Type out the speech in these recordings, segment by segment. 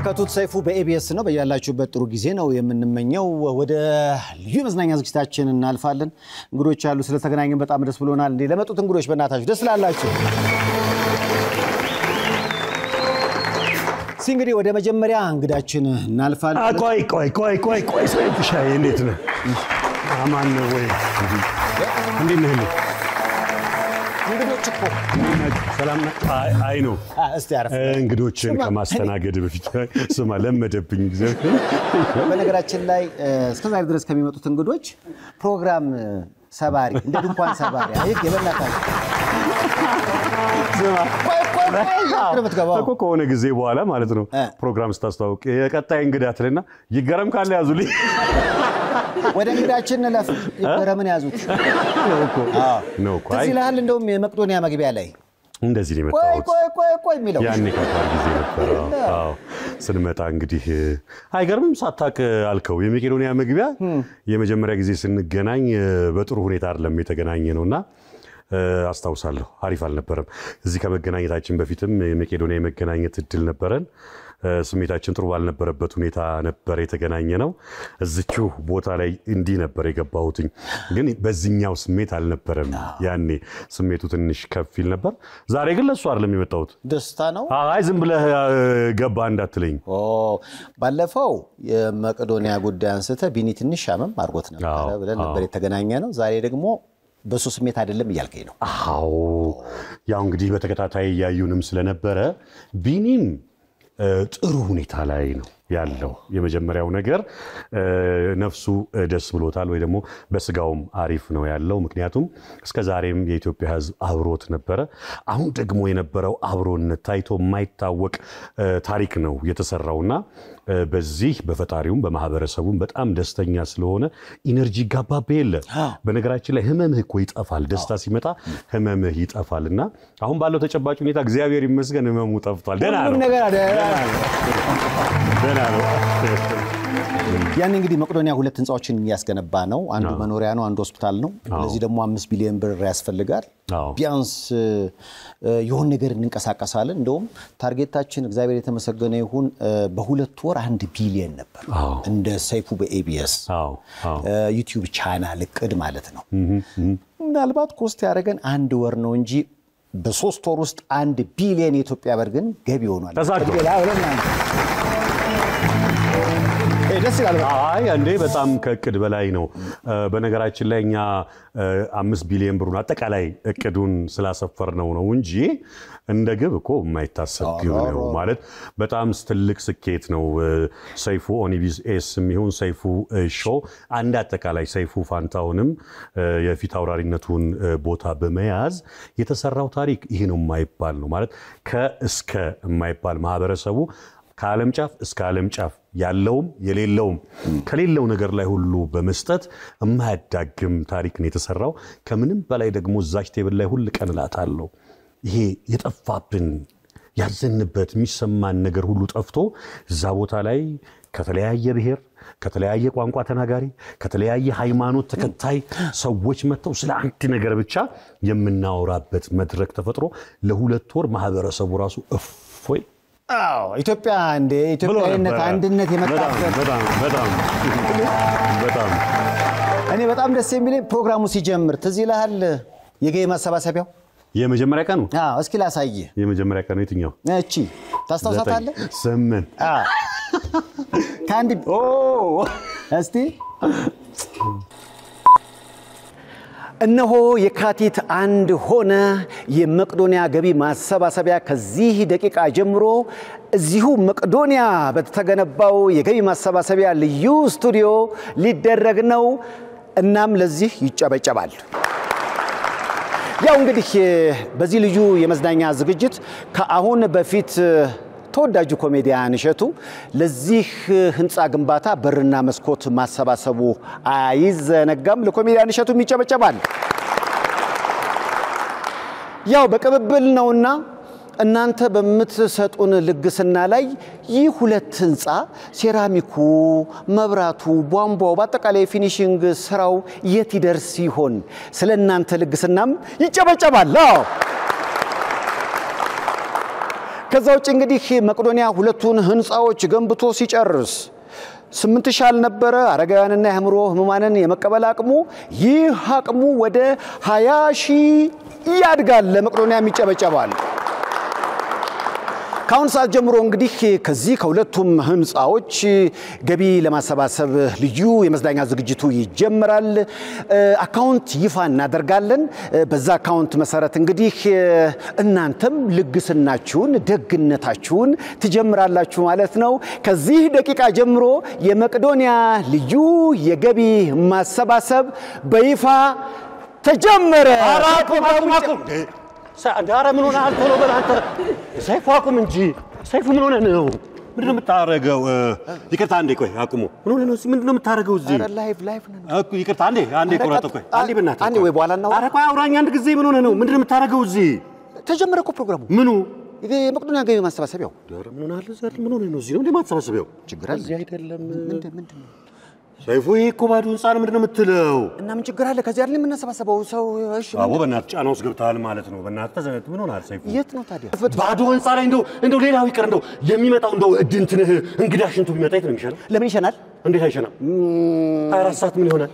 የምትመለከቱት ሰይፉ በኤቢኤስ ነው በያላችሁበት ጥሩ ጊዜ ነው የምንመኘው ወደ ልዩ መዝናኛ ዝግጅታችን እናልፋለን እንግዶች አሉ ስለተገናኘን በጣም ደስ ብሎናል እንዴ ለመጡት እንግዶች በእናታችሁ ደስ ላላችሁ እንግዲህ ወደ መጀመሪያ እንግዳችን እናልፋለን ቆይ ሰይፉ ሻይ እንዴት ነው አማን ነው ወይ እንዴት ነው እንግዶች እኮ ሰላም አይ ነው እስቲ አረፍ እንግዶችን ከማስተናገድ በፊት ስማ ለመደብኝ ጊዜ በነገራችን ላይ እስከዛሬ ድረስ ከሚመጡት እንግዶች ፕሮግራም ሰባሪ እንደ ድንኳን ሰባሪ አይክ የበላታችሁ እኮ ከሆነ ጊዜ በኋላ ማለት ነው ፕሮግራም ስታስተዋውቅ የቀጣይ እንግዳትልና ይገረም ካለ ያዙልኝ ወደ እንግዳችን ለፍ ይገረምን ያዙት ነው እኮ እዚህ ለሃል እንደውም የመቅዶኒያ መግቢያ ላይ እንደዚህ ነው የመጣሁት ቆይ የሚለው ያኔ ከባድ ጊዜ ነበር አዎ ስንመጣ እንግዲህ አይገርምም ሳታክ አልከው የመቄዶኒያ መግቢያ የመጀመሪያ ጊዜ ስንገናኝ በጥሩ ሁኔታ አይደለም የተገናኘ ነውና አስተዋውሳለሁ አሪፍ አልነበረም እዚህ ከመገናኘታችን በፊትም የመቄዶኒያ የመገናኘት እድል ነበረን ስሜታችን ጥሩ ባልነበረበት ሁኔታ ነበር የተገናኘ ነው እዚቹ ቦታ ላይ እንዲ ነበር የገባሁት ግን በዚህኛው ስሜት አልነበረም ያኔ ስሜቱ ትንሽ ከፍል ነበር ዛሬ ግን ለሱ አይደለም የመጣሁት ደስታ ነው አይ ዝም ብለህ ገባ እንዳትለኝ ባለፈው የመቄዶኒያ ጉዳይ አንስተ ቢኒ ትንሽ አመም አርጎት ነበር ብለን ነበር የተገናኘ ነው ዛሬ ደግሞ በሱ ስሜት አይደለም ይያልከኝ ነው አዎ ያው እንግዲህ በተከታታይ ያዩንም ስለነበረ ቢኒም ጥሩ ሁኔታ ላይ ነው ያለው የመጀመሪያው ነገር ነፍሱ ደስ ብሎታል ወይ ደግሞ በስጋውም አሪፍ ነው ያለው ምክንያቱም እስከ ዛሬም የኢትዮጵያ ሕዝብ አብሮት ነበር አሁን ደግሞ የነበረው አብሮነት ታይቶ የማይታወቅ ታሪክ ነው የተሰራውና በዚህ በፈጣሪውም በማህበረሰቡም በጣም ደስተኛ ስለሆነ ኢነርጂ ጋባበለ በነገራችን ላይ ህመምህ እኮ ይጠፋል ደስታ ሲመጣ ህመምህ ይጠፋልና አሁን ባለው ተጨባጭ ሁኔታ እግዚአብሔር ይመስገን ህመሙ ጠፍቷል ደና ነው ያን እንግዲህ መቄዶኒያ ሁለት ህንጻዎችን ያስገነባ ነው አንዱ መኖሪያ ነው አንዱ ሆስፒታል ነው ስለዚህ ደግሞ 5 ቢሊዮን ብር ያስፈልጋል ቢያንስ የሆነ ነገር እንንቀሳቀሳለን እንደውም ታርጌታችን እግዚአብሔር የተመሰገነ ይሁን በሁለት ወር 1 ቢሊዮን ነበር እንደ ሰይፉ በኤቢኤስ ዩቲዩብ ቻናል እቅድ ማለት ነው ምናልባት ኮስት ያደረገን 1 ወር ነው እንጂ በ3 ወር ውስጥ 1 ቢሊዮን የኢትዮጵያ ብር ግን ገቢ ሆኗል ደስ ይላል አይ አንዴ በጣም ከእቅድ በላይ ነው በነገራችን ላይ እኛ 5 ቢሊዮን ብሩን አጠቃላይ እቅዱን ስላሰፈር ነው እንጂ እንደ ግብ እኮ የማይታሰብ ነው ማለት በጣም ትልቅ ስኬት ነው ሰይፉ ኦኒቢዝ ኤስ የሚሆን ሰይፉ ሾው አንድ አጠቃላይ ሰይፉ ፋንታውንም የፊት አውራሪነቱን ቦታ በመያዝ የተሰራው ታሪክ ይሄ ነው የማይባል ነው ማለት ከእስከ የማይባል ማህበረሰቡ ከዓለም ጫፍ እስከ ዓለም ጫፍ ያለውም የሌለውም ከሌለው ነገር ላይ ሁሉ በመስጠት የማያዳግም ታሪክ ነው የተሰራው ከምንም በላይ ደግሞ ዛች ቴብል ላይ ሁሉ ቀን ላታለው ይሄ የጠፋብን ያዘንበት የሚሰማን ነገር ሁሉ ጠፍቶ እዛ ቦታ ላይ ከተለያየ ብሔር ከተለያየ ቋንቋ ተናጋሪ ከተለያየ ሃይማኖት ተከታይ ሰዎች መተው ስለ አንድ ነገር ብቻ የምናወራበት መድረክ ተፈጥሮ ለሁለት ወር ማህበረሰቡ ራሱ እፎይ ኢትዮጵያ እንደ ኢትዮጵያዊነት አንድነት የመጣበት በጣም እኔ በጣም ደስ የሚለኝ ፕሮግራሙ ሲጀምር ትዝ ይላል የገቢ ማሰባሰቢያው የመጀመሪያ ቀኑ እስኪ ላሳይ የመጀመሪያ ቀኑ የትኛው እቺ ታስታውሳታለህ ሰመን ካንዲ እስቲ እነሆ የካቲት 1 ሆነ የመቄዶኒያ ገቢ ማሰባሰቢያ ከዚህ ደቂቃ ጀምሮ እዚሁ መቄዶኒያ በተገነባው የገቢ ማሰባሰቢያ ልዩ ስቱዲዮ ሊደረግ ነው እናም ለዚህ ይጨበጨባል ያው እንግዲህ በዚህ ልዩ የመዝናኛ ዝግጅት ከአሁን በፊት ተወዳጁ ኮሜዲያን እሸቱ ለዚህ ህንጻ ግንባታ በርና መስኮት ማሰባሰቡ አይዘነጋም ለኮሜዲያን እሸቱ ይጨበጨባል ያው በቅብብል ነውና እናንተ በመትሰጡን ልግስና ላይ ይህ ሁለት ህንጻ ሴራሚኩ መብራቱ ቧንቧው በአጠቃላይ ፊኒሺንግ ስራው የት ይደርስ ይሆን ስለናንተ ልግስናም ይጨበጨባል ከዛ ውጭ እንግዲህ መቄዶንያ ሁለቱን ህንጻዎች ገንብቶ ሲጨርስ 8,000 ነበረ አረጋውያንና የአእምሮ ህሙማንን የመቀበል አቅሙ ይህ አቅሙ ወደ 20,000 ያድጋል ለመቄዶንያ ይጨበጨባል ካሁን ሰዓት ጀምሮ እንግዲህ ከዚህ ከሁለቱም ህንጻዎች ገቢ ለማሰባሰብ ልዩ የመዝናኛ ዝግጅቱ ይጀምራል አካውንት ይፋ እናደርጋለን በዛ አካውንት መሰረት እንግዲህ እናንተም ልግስናችሁን ደግነታችሁን ትጀምራላችሁ ማለት ነው ከዚህ ደቂቃ ጀምሮ የመቄዶንያ ልዩ የገቢ ማሰባሰብ በይፋ ተጀመረ ዳራ ምን ሆነ አልተሎ በላንተ ሰይፉ አቁም እንጂ ሰይፉ ምን ሆነ ነው ምንድነው የምታረገው ይቅርታ አንዴ ቆይ አቁሙ ምን ሆነ ነው ምንድነው የምታረገው እዚህ ላይቭ ነው እኮ ይቅርታ አንዴ ቆራጥ ቆይ አንዴ በእናትህ አንዴ ወይ በኋላ ነው አረ ቆይ አውራኝ አንድ ጊዜ ምን ሆነ ነው ምንድነው የምታረገው እዚህ ተጀመረ እኮ ፕሮግራሙ ምኑ የመቄዶንያ ገቢ ማሰባሰቢያው ዳራ ምን ሆነ አለ ዘር ምን ሆነ ነው እዚህ ነው እንደማሰባሰቢያው ችግር አለ እዚህ አይደለም ምንድነው ሰይፉ እኮ ባዶ ህንጻ ነው ምንድነው የምትለው እና ምን ችግር አለ ከዚህ አይደለም የምናሰባሰበው ሰው እሺ አዎ በእናትህ ጫና ውስጥ ገብተሃል ማለት ነው በእናትህ ተዘነት ምን ሆነ ሰይፉ የት ነው ታዲያ ባዶ ህንጻ ላይ እንደው ሌላው ይቀር እንደው የሚመጣው እንደው እድንትህ እንግዳሽንቱ ቢመጣ የት ነው የሚሻለው ለምን ይሸናል እንዴት አይሸናም 24 ሰዓት ምን ይሆናል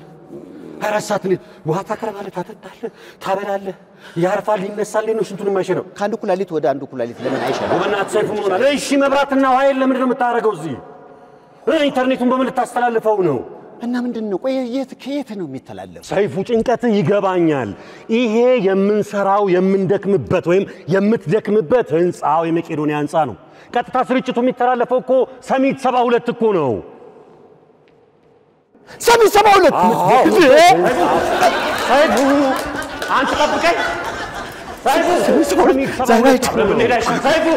24 ሰዓት ውሃ ታከራማለህ ታጠጣለህ ታበላለህ ያርፋል ይነሳል ነው ሽንቱን የማይሸነው ከአንዱ ኩላሊት ወደ አንዱ ኩላሊት ለምን አይሸናም በእናትህ ሰይፉ ምን ሆናል እሺ መብራትና ውሃ የለም ምንድነው የምታረገው እዚህ ኢንተርኔቱን በምን ልታስተላልፈው ነው እና ምንድነው ቆይ ከየት ነው የሚተላለፈው ሰይፉ ጭንቀት ይገባኛል ይሄ የምንሰራው የምንደክምበት ወይም የምትደክምበት ህንጻው የመቄዶንያ ህንጻ ነው ቀጥታ ስርጭቱ የሚተላለፈው እኮ ሰሚት 72 እኮ ነው ሰሚት 72 ሰይፉ አንተ ጠብቀኝ ሰይፉ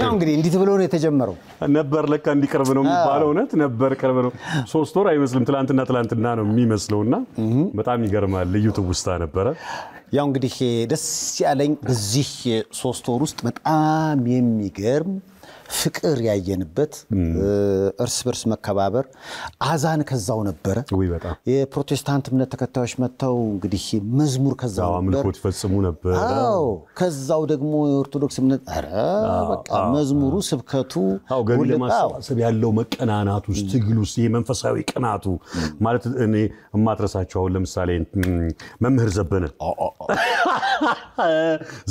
ያው እንግዲህ እንዴት ብሎ ነው የተጀመረው ነበር ለካ እንዲቀርብ ነው የሚባለው እውነት ነበር ቀርብ ነው 3 ወር አይመስልም ትላንትና ነው የሚመስለውና በጣም ይገርማል ልዩ ትውስታ ነበር ያው እንግዲህ ደስ ያለኝ በዚህ 3 ወር ውስጥ በጣም የሚገርም ፍቅር ያየንበት እርስ በርስ መከባበር አዛን ከዛው ነበር ወይ በጣም የፕሮቴስታንት እምነት ተከታዮች መተው እንግዲህ መዝሙር ከዛው ነበር አምልኮት ፈጽሙ ነበር አዎ ከዛው ደግሞ የኦርቶዶክስ እምነት በቃ መዝሙሩ ስብከቱ ገቢ ለማሰባሰብ ያለው መቀናናት ውስጥ ትግል ውስጥ የመንፈሳዊ ቅናቱ ማለት እኔ ማትረሳቸው ለምሳሌ መምህር ዘበነ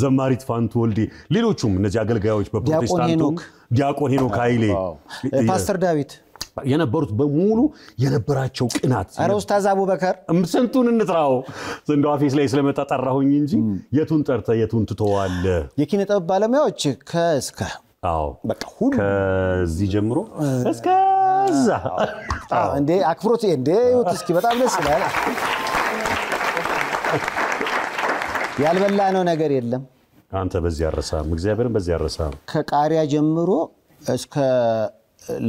ዘማሪት ፋንቱ ወልዴ ሌሎቹም እነዚህ አገልጋዮች በፕሮቴስታንቱ ዲያቆን ሄኖክ ኃይሌ ፓስተር ዳዊት የነበሩት በሙሉ የነበራቸው ቅናት አረ ኡስታዝ አቡበከር ስንቱን እንጥራው ዘንዶ አፌስ ላይ ስለመጣ ጠራሁኝ እንጂ የቱን ጠርተ የቱን ትተዋል የኪነ ጥበብ ባለሙያዎች ከእስከ አዎ በቃ ሁሉ ከዚህ ጀምሮ እስከዛ እንዴ አክብሮት እንዴ እስኪ በጣም ደስ ይላል ያልበላነው ነገር የለም አንተ በዚህ ያረሳም እግዚአብሔርን በዚህ ያረሳም ከቃሪያ ጀምሮ እስከ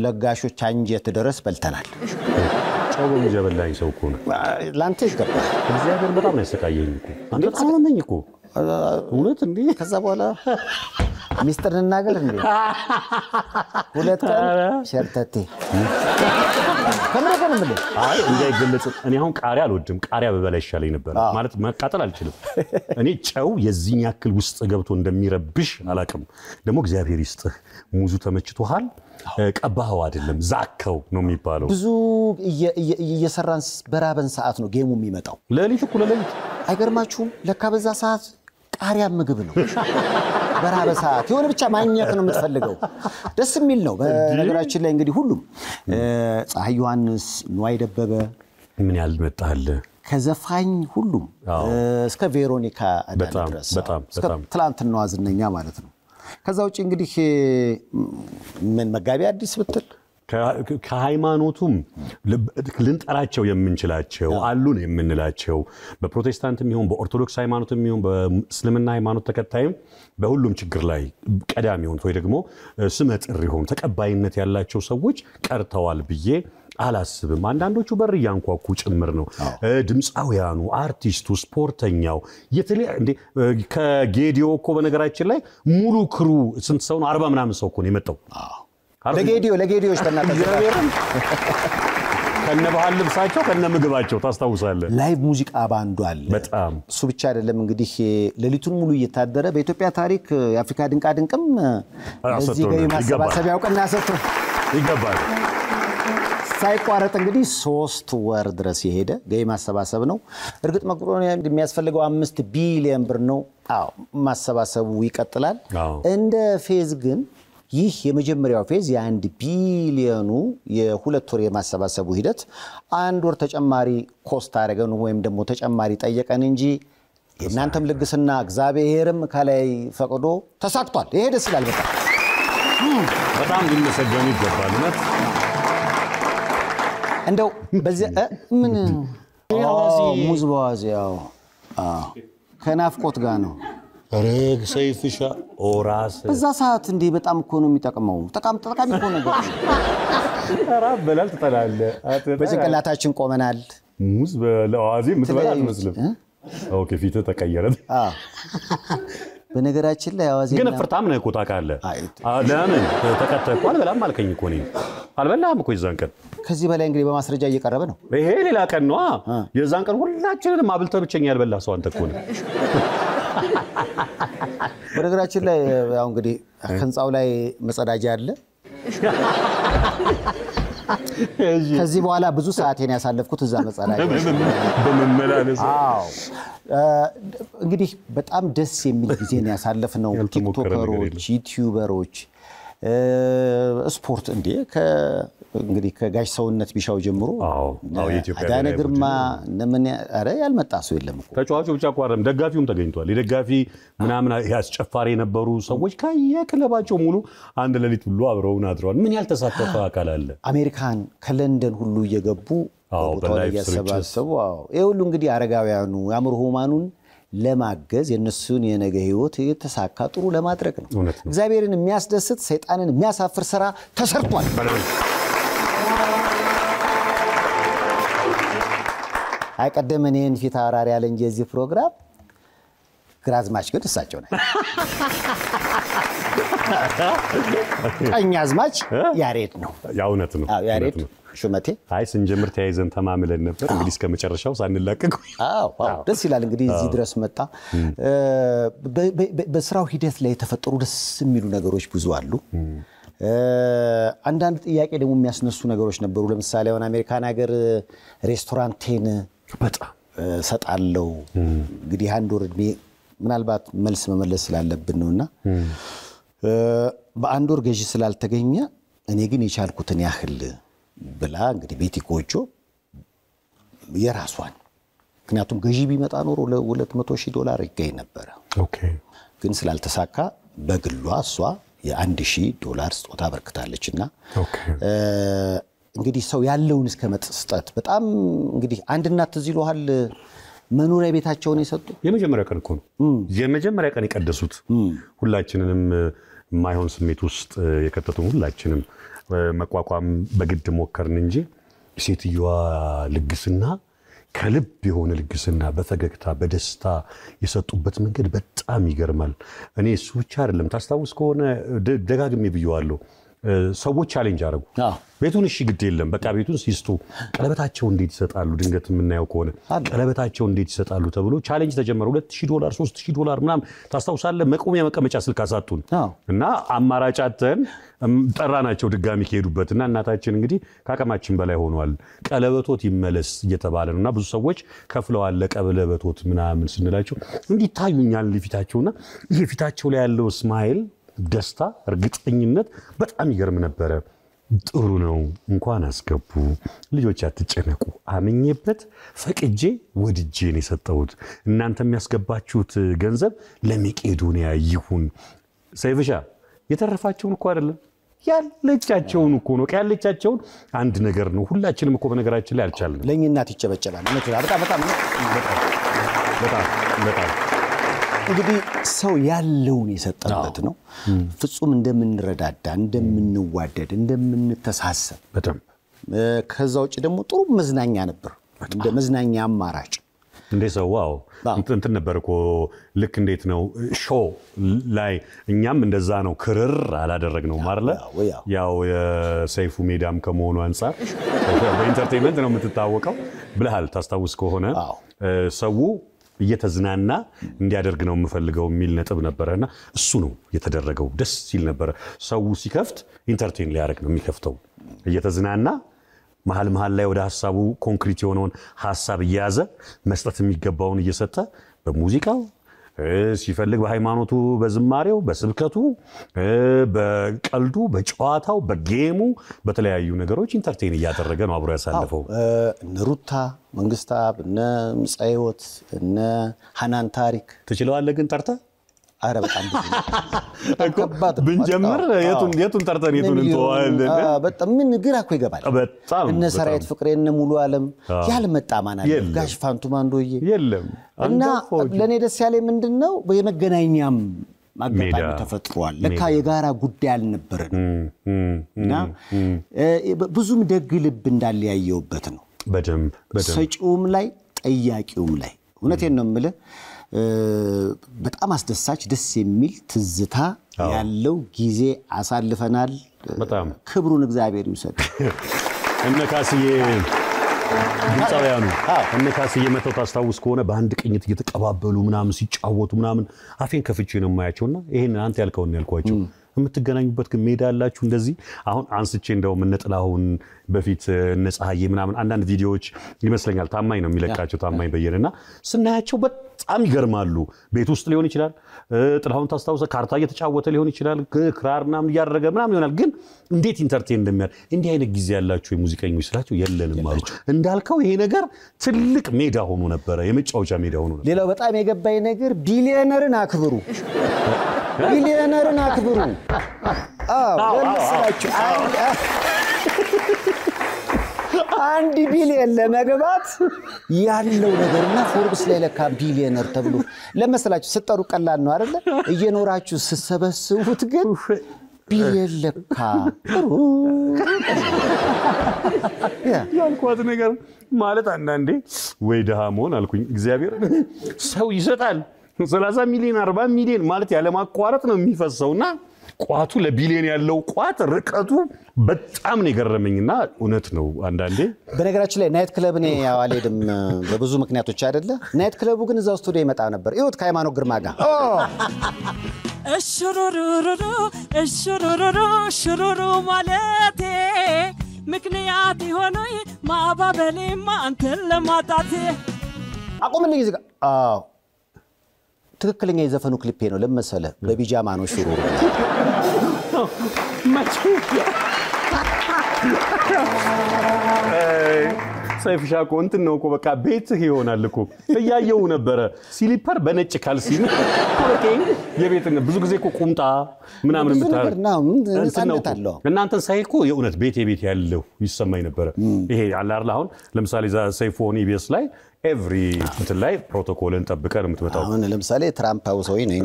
ለጋሾች አንጀት ድረስ በልተናል ጨው በሚጀበላኝ ሰው እኮ ነው ላንተ ይገባ እግዚአብሔር በጣም ያሰቃየኝ እኮ አንተ ታመመኝ እኮ እውነት እንዴ ከዛ በኋላ ሚስጥር እናገር እንዴ ሁለት ቀን ሸርተቴ ከመረከም ምን አይ እንዳይገለጽ እኔ አሁን ቃሪያ አልወድም ቃሪያ በበላይ ይሻለኝ ነበር ማለት መቃጠል አልችልም እኔ ጨው የዚህን ያክል ውስጥ ገብቶ እንደሚረብሽ አላቅም ደግሞ እግዚአብሔር ይስጥህ ሙዙ ተመችቶሃል ቀባው አይደለም ዛከው ነው የሚባለው ብዙ እየሰራን በራበን ሰዓት ነው ጌሙ የሚመጣው ለሊት እኮ ለሊት አይገርማችሁም ለካ በዛ ሰዓት ቃሪያ ምግብ ነው በራበ ሰዓት የሆነ ብቻ ማግኘት ነው የምትፈልገው ደስ የሚል ነው በነገራችን ላይ እንግዲህ ሁሉም ፀሐይ ዮሐንስ ንዋይ ደበበ ምን ያህል መጣለ ከዘፋኝ ሁሉም እስከ ቬሮኒካ በጣም ትላንትና ዋዝነኛ ማለት ነው ከዛ ውጪ እንግዲህ ምን መጋቢ አዲስ ብትል ከሃይማኖቱም ልንጠራቸው የምንችላቸው አሉን የምንላቸው በፕሮቴስታንትም ይሁን በኦርቶዶክስ ሃይማኖትም ይሁን በእስልምና ሃይማኖት ተከታይም በሁሉም ችግር ላይ ቀዳሚ ሆኑ ወይ ደግሞ ስመጥር ይሁን ተቀባይነት ያላቸው ሰዎች ቀርተዋል ብዬ አላስብም አንዳንዶቹ በር ያንኳኩ ጭምር ነው ድምጻውያኑ አርቲስቱ ስፖርተኛው እንዴ ከጌዲዮ እኮ በነገራችን ላይ ሙሉ ክሩ ስንት ሰው ነው 40 ምናምን ሰው እኮ ነው የመጣው ለጌዲዮች በእናታችሁ ከነ ባህል ልብሳቸው ከነ ምግባቸው ታስታውሳለህ ላይቭ ሙዚቃ ባንዱ አለ በጣም እሱ ብቻ አይደለም እንግዲህ ሌሊቱን ሙሉ እየታደረ በኢትዮጵያ ታሪክ የአፍሪካ ድንቃ ድንቅም እዚህ ጋር ማሰባሰብ ያውቀና ሰጥቶ ይገባል ሳይቋረጥ እንግዲህ 3 ወር ድረስ የሄደ ገይ ማሰባሰብ ነው እርግጥ መቄዶንያ የሚያስፈልገው 5 ቢሊዮን ብር ነው አዎ ማሰባሰቡ ይቀጥላል እንደ ፌዝ ግን ይህ የመጀመሪያው ፌዝ የ1 ቢሊዮኑ የ2 ወር የማሰባሰቡ ሂደት 1 ወር ተጨማሪ ኮስት አደረገን ወይም ደግሞ ተጨማሪ ጠየቀን እንጂ የናንተም ልግስና እግዚአብሔርም ከላይ ፈቅዶ ተሳክቷል ይሄ ደስ ይላል በጣም ሊመሰገኑ ይገባል ማለት እንደው በዚህ ምን ሙዝባዚያው ከናፍቆት ጋር ነው ረግ ሰይፍሻ ኦራስ በዛ ሰዓት እንዴ በጣም እኮ ነው የሚጠቅመው ጠቃሚ እኮ ነገር አራብ በላል ተጠላለ በጭንቅላታችን ቆመናል ሙዝ በለዋዚ ምትበላ አትመስልም ኦኬ ፊት ተቀየረ በነገራችን ላይ አዋዜ ግን ፍርታም ነው ቆጣቃለ ለምን ተከተልኳል በላም አልከኝ እኮ ነው አልበላም እኮ ይዛን ቀን ከዚህ በላይ እንግዲህ በማስረጃ እየቀረበ ነው ይሄ ሌላ ቀን ነው የዛን ቀን ሁላችንም አብልተ ብቸኛ ያልበላ ሰው አንተ እኮ ነው በነገራችን ላይ ያው እንግዲህ ህንጻው ላይ መጸዳጃ አለ ከዚህ በኋላ ብዙ ሰዓቴን ያሳለፍኩት እዛ መጸዳጃ በመመላለስ አዎ እንግዲህ በጣም ደስ የሚል ጊዜን ያሳለፍነው ቲክቶከሮች ዩቲዩበሮች ስፖርት እንዴ እንግዲህ ከጋሽ ሰውነት ቢሻው ጀምሮ የኢትዮጵያ አዳነ ግርማ ለምን አረ ያልመጣ ሰው የለም እኮ ተጫዋቹ ብቻ ቋረም ደጋፊውም ተገኝቷል የደጋፊ ምናምን ያስጨፋሪ የነበሩ ሰዎች ከየክለባቸው ሙሉ አንድ ሌሊት ሁሉ አብረውን አድረዋል ምን ያልተሳተፈ አካል አለ አሜሪካን ከለንደን ሁሉ እየገቡ በላይቭ ያሰባሰቡ ይሄ ሁሉ እንግዲህ አረጋውያኑ አምሮ ሆማኑን ለማገዝ የነሱን የነገ ህይወት የተሳካ ጥሩ ለማድረግ ነው እግዚአብሔርን የሚያስደስት ሰይጣንን የሚያሳፍር ስራ ተሰርቷል አይቀደም እኔን ፊት አራሪ ያለ እንጂ እዚህ ፕሮግራም ግራዝማች ግን እሳቸው ነው ቀኛዝማች ያሬድ ነው ያውነት ነው ያሬድ ሹመቴ አይ ስንጀምር ተያይዘን ተማምለን ነበር እንግዲህ እስከመጨረሻው ሳንላቀቅ አዎ ደስ ይላል እንግዲህ እዚህ ድረስ መጣ በስራው ሂደት ላይ የተፈጠሩ ደስ የሚሉ ነገሮች ብዙ አሉ አንዳንድ ጥያቄ ደግሞ የሚያስነሱ ነገሮች ነበሩ ለምሳሌ አሁን አሜሪካን ሀገር ሬስቶራንቴን በጣም ሰጣለው እንግዲህ አንድ ወር ምናልባት መልስ መመለስ ስላለብን ነውና በአንድ ወር ገዢ ስላልተገኘ እኔ ግን የቻልኩትን ያህል ብላ እንግዲህ ቤቲ ኮጆ የራሷን ምክንያቱም ገዢ ቢመጣ ኖሮ $200,000 ይገኝ ነበር ኦኬ ግን ስላልተሳካ በግሏ እሷ $1,000 ስጦታ አበርክታለችና ኦኬ እንግዲህ ሰው ያለውን እስከ መስጠት በጣም እንግዲህ አንድ እናት ትዝ ይሏል መኖሪያ ቤታቸውን የሰጡ የመጀመሪያ ቀን እኮ ነው የመጀመሪያ ቀን የቀደሱት ሁላችንንም ማይሆን ስሜት ውስጥ የከተቱን ሁላችንም መቋቋም በግድ ሞከርን እንጂ ሴትየዋ ልግስና ከልብ የሆነ ልግስና በፈገግታ በደስታ የሰጡበት መንገድ በጣም ይገርማል እኔ እሱ ብቻ አይደለም ታስታውስ ከሆነ ደጋግሜ ብየዋለሁ ሰዎች ቻሌንጅ አረጉ ቤቱን እሺ ግድ የለም በቃ ቤቱን ሲስጡ ቀለበታቸው እንዴት ይሰጣሉ ድንገት የምናየው ከሆነ ቀለበታቸው እንዴት ይሰጣሉ ተብሎ ቻሌንጅ ተጀመረ $2,000 $3,000 ምናምን ታስታውሳለህ መቆሚያ መቀመጫ ስልክ አሳጡን እና አማራጫተን ጠራናቸው ድጋሚ ከሄዱበትና እናታችን እንግዲህ ካቀማችን በላይ ሆኗል ቀለበቶት ይመለስ እየተባለ ነውና ብዙ ሰዎች ከፍለዋል ለቀለበቶት ምናምን ስንላቸው እንዲታዩኛል ሊፊታቸውና ይሄ ፊታቸው ላይ ያለው ስማይል ደስታ እርግጠኝነት በጣም ይገርም ነበር ጥሩ ነው እንኳን አስገቡ ልጆች አትጨነቁ አመኘበት ፈቅጄ ወድጄን የሰጠሁት እናንተ የሚያስገባችሁት ገንዘብ ለመቄዶንያ ይሁን ሰይፍሻ የተረፋቸውን እኮ አይደለም ያለቻቸውን እኮ ነው ያለቻቸውን አንድ ነገር ነው ሁላችንም እኮ በነገራችን ላይ አልቻልንም ለኝናት ይጨበጨላል በጣም እንግዲህ ሰው ያለውን የሰጠበት ነው ፍጹም እንደምንረዳዳ እንደምንዋደድ እንደምንተሳሰብ በጣም ከዛው ደግሞ ጥሩ መዝናኛ ነበር እንደ መዝናኛ አማራጭ እንዴ ሰው ዋው እንትን ነበር እኮ ልክ እንዴት ነው ሾው ላይ እኛም እንደዛ ነው ክርር አላደረግነው ማርለ ያው የሰይፉ ሜዳም ከመሆኑ አንፃር በኢንተርቴይንመንት ነው የምትታወቀው ብለሃል ታስታውስ ከሆነ ሰው እየተዝናና እንዲያደርግ ነው የምፈልገው የሚል ነጥብ ነበርና እሱ ነው የተደረገው ደስ ሲል ነበር ሰው ሲከፍት ኢንተርቴይን ሊያደርግ ነው የሚከፍተው እየተዝናና መሃል ላይ ወደ ሐሳቡ ኮንክሪት የሆነውን ሐሳብ እያያዘ መስጠት የሚገባውን እየሰጠ በሙዚቃው ሲፈልግ በሃይማኖቱ በዝማሬው በስብከቱ በቀልዱ በጨዋታው በጌሙ በተለያዩ ነገሮች ኢንተርቴይን እያደረገ ነው አብሮ ያሳለፈው ሩታ መንግስታብ እነ ምጻይወት እነ ሐናን ታሪክ ትችለዋለህ ግን ጠርተህ አረ በጣም ከባድ ብንጀምር የቱን ጠርተን የቱን እንተዋለን በጣም ምን ግራ እኮ ይገባል በጣም እነ ሰራዊት ፍቅሬ እነ ሙሉ ዓለም ያልመጣ ማን አለ ጋሽ ፋንቱ ማንዶዬ የለም እና ለኔ ደስ ያለኝ ምንድነው በየመገናኛም ማጋጣሚ ተፈጥሯል ለካ የጋራ ጉዳይ አልነበረን እና ብዙም ደግ ልብ እንዳለ ያየውበት ነው በደንብ ሰጪውም ላይ ጠያቂውም ላይ እውነቴን ነው የምልህ በጣም አስደሳች ደስ የሚል ትዝታ ያለው ጊዜ አሳልፈናል በጣም ክብሩን እግዚአብሔር ይውሰድ እነ ካስዬ ድምጻውያኑ እነ ካስዬ መተው ታስታውስ ከሆነ በአንድ ቅኝት እየተቀባበሉ ምናምን ሲጫወቱ ምናምን አፌን ከፍቼ ነው የማያቸውና ይሄን አንተ ያልከው ነው ያልኳቸው የምትገናኙበት ግን ሜዳ አላችሁ እንደዚህ አሁን አንስቼ እንደው ምንጥላውን በፊት ነጻዬ ምናምን አንዳንድ ቪዲዮዎች ይመስለኛል ታማኝ ነው የሚለቃቸው ታማኝ በየነና ስናያቸው በጣም ይገርማሉ ቤት ውስጥ ሊሆን ይችላል ጥላውን ታስታውሰ ካርታ እየተጫወተ ሊሆን ይችላል ክራር ምናምን ያደረገ ምናምን ይሆናል ግን እንዴት ኢንተርቴይን እንደሚያደርግ እንዲህ አይነት ጊዜ ያላችሁ የሙዚቀኞች ስላችሁ የለንም አሉ እንዳልከው ይሄ ነገር ትልቅ ሜዳ ሆኖ ነበር የመጫወቻ ሜዳ ሆኖ ነበር ሌላው በጣም የገባኝ ነገር ቢሊዮነርን አክብሩ ቢሊዮነርን አክብሩ ለምሳሌ አንድ ቢሊዮን ለመግባት ያለው ነገርና ፎርብስ ላይ ለካ ቢሊዮነር ተብሎ ለምሳሌ ስጠሩ ቀላል ነው አይደለ እየኖራችሁ ስሰበስቡት ግን ቢሊዮን ለካ ያልኳት ነገር ማለት አንዳንዴ ወይ ደሃሞን አልኩኝ እግዚአብሔር ሰው ይሰጣል 30 ሚሊዮን 40 ሚሊዮን ማለት ያለ ማቋረጥ ነው የሚፈሰውና ቋቱ ለቢሊዮን ያለው ቋት ርቀቱ በጣም ነው የገረመኝና እውነት ነው አንዳንዴ በነገራችን ላይ ናይት ክለብ ነው ያዋለድም በብዙ ምክንያቶች አይደለ ናይት ክለቡ ግን እዛው ስቱዲዮ ይመጣ ነበር ይሁት ከሃይማኖት ግርማ ጋር እሽሩሩ ማለቴ ምክንያት ሆኖይ ማባበሌማ አንተን ለማጣቴ አቆምልኝ እዚህ ጋር ትክክለኛ የዘፈኑ ክሊፕ ነው ለምሳሌ በቢጃማ ነው ሽሩሩ ሰይፍሻ እንትን ነው እኮ በቃ ቤትህ ይሆናል እኮ እያየው ነበር ሲሊፐር በነጭ ካልሲ የቤት ብዙ ጊዜ እኮ ቁምጣ ምናምን ምታረው እናንተን ሳይኮ የእውነት ቤት ያለው ይሰማኝ ነበር ይሄ አላርላ አሁን ለምሳሌ ሰይፎን ኢቢኤስ ላይ ኤቭሪ እንትን ላይ ፕሮቶኮልን ጠብቀን የምትመጣው አሁን ለምሳሌ ትራምፕ አውሰው ነው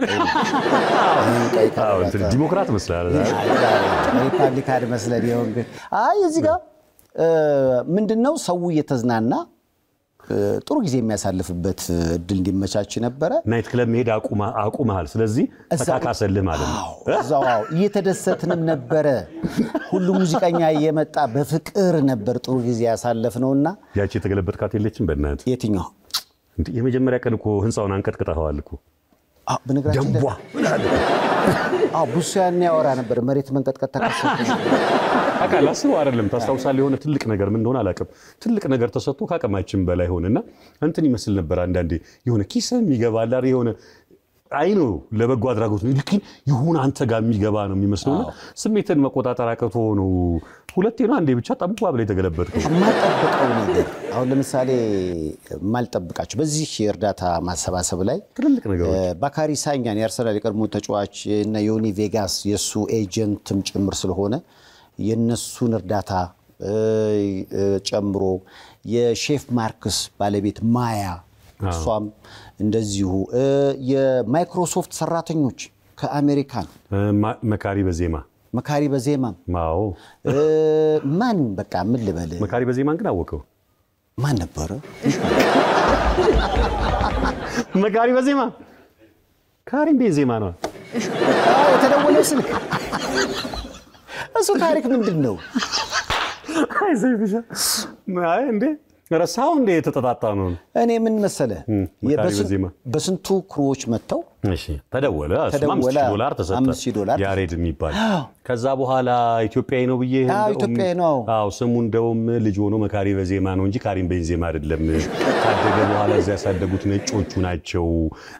እንትን ዲሞክራት መስላል ሪፐብሊካን መስላል ይሁን አይ እዚህ ጋር ምንድነው ሰው እየተዝናና ጥሩ ጊዜ የሚያሳልፍበት እድል እንዲመቻች ነበር ናይት ክለብ መሄድ አቁማል ስለዚህ ተካካሰልህ ማለት ነው እዛው እየተደሰትንም ነበር ሁሉ ሙዚቀኛ እየመጣ በፍቅር ነበር ጥሩ ጊዜ ያሳለፍነውና ያቺ የተገለበጥካት የለችም በእናት የትኛው የመጀመሪያ ቀን እኮ ህንጻውን አንቀጥቅጣዋል እኮ በነገራችን ቡሻን ያወራ ነበር መሬት መንቀጥቀጥ ተከሰተ አካላስ አይደለም ታስታውሳለህ የሆነ ትልቅ ነገር ምን እንደሆነ አላቀም ትልቅ ነገር ተሰጥቶ ካቀማችን በላይ ሆነና እንትን ይመስል ነበር አንዳንዴ የሆነ ኪስም ይገባል አይደል የሆነ አይኑ ለበጎ አድራጎት ነው ልክ ይሁን አንተ ጋር የሚገባ ነው የሚመስለውና ስሜትን መቆጣጠር አቀቶ ነው ሁለቴ ነው አንዴ ብቻ ጠብቋ ብለ የተገለበጥከው ማልጠብቀው ነገር አሁን ለምሳሌ ማልጠብቃቸው በዚህ የእርዳታ ማሰባሰብ ላይ ትልልቅ ነገሮች ባካሪ ሳኛን የአርሰናል የቀድሞ ተጫዋች እና ዮኒ ቬጋስ የሱ ኤጀንትም ጭምር ስለሆነ የነሱን እርዳታ ጨምሮ የሼፍ ማርክስ ባለቤት ማያ እሷም እንደዚሁ የማይክሮሶፍት ሰራተኞች ከአሜሪካን መካሪ በዜማ ማው ማን በቃ ምን ልበል መካሪ በዜማን ግን አወቀው ማን ነበር መካሪ በዜማ ካሪም ቤንዜማ ነው የተደወለው ስልክ እሱ ታሪክ ምንድነው አይ ዘይብሻ አይ እንዴ ረሳው እንዴ የተጣጣ ነው እኔ ምን መሰለ በስንቱ ክሮዎች መተው እሺ ተደወለ $5 ተሰጠ ያሬድ የሚባል ከዛ በኋላ ኢትዮጵያዊ ነው ብዬ ኢትዮጵያዊ ነው አው ስሙ እንደውም ልጅ ሆኖ መካሪ በዜማ ነው እንጂ ካሪም ቤንዜማ አይደለም ታደገ በኋላ እዛ ያሳደጉት ነጮቹ ናቸው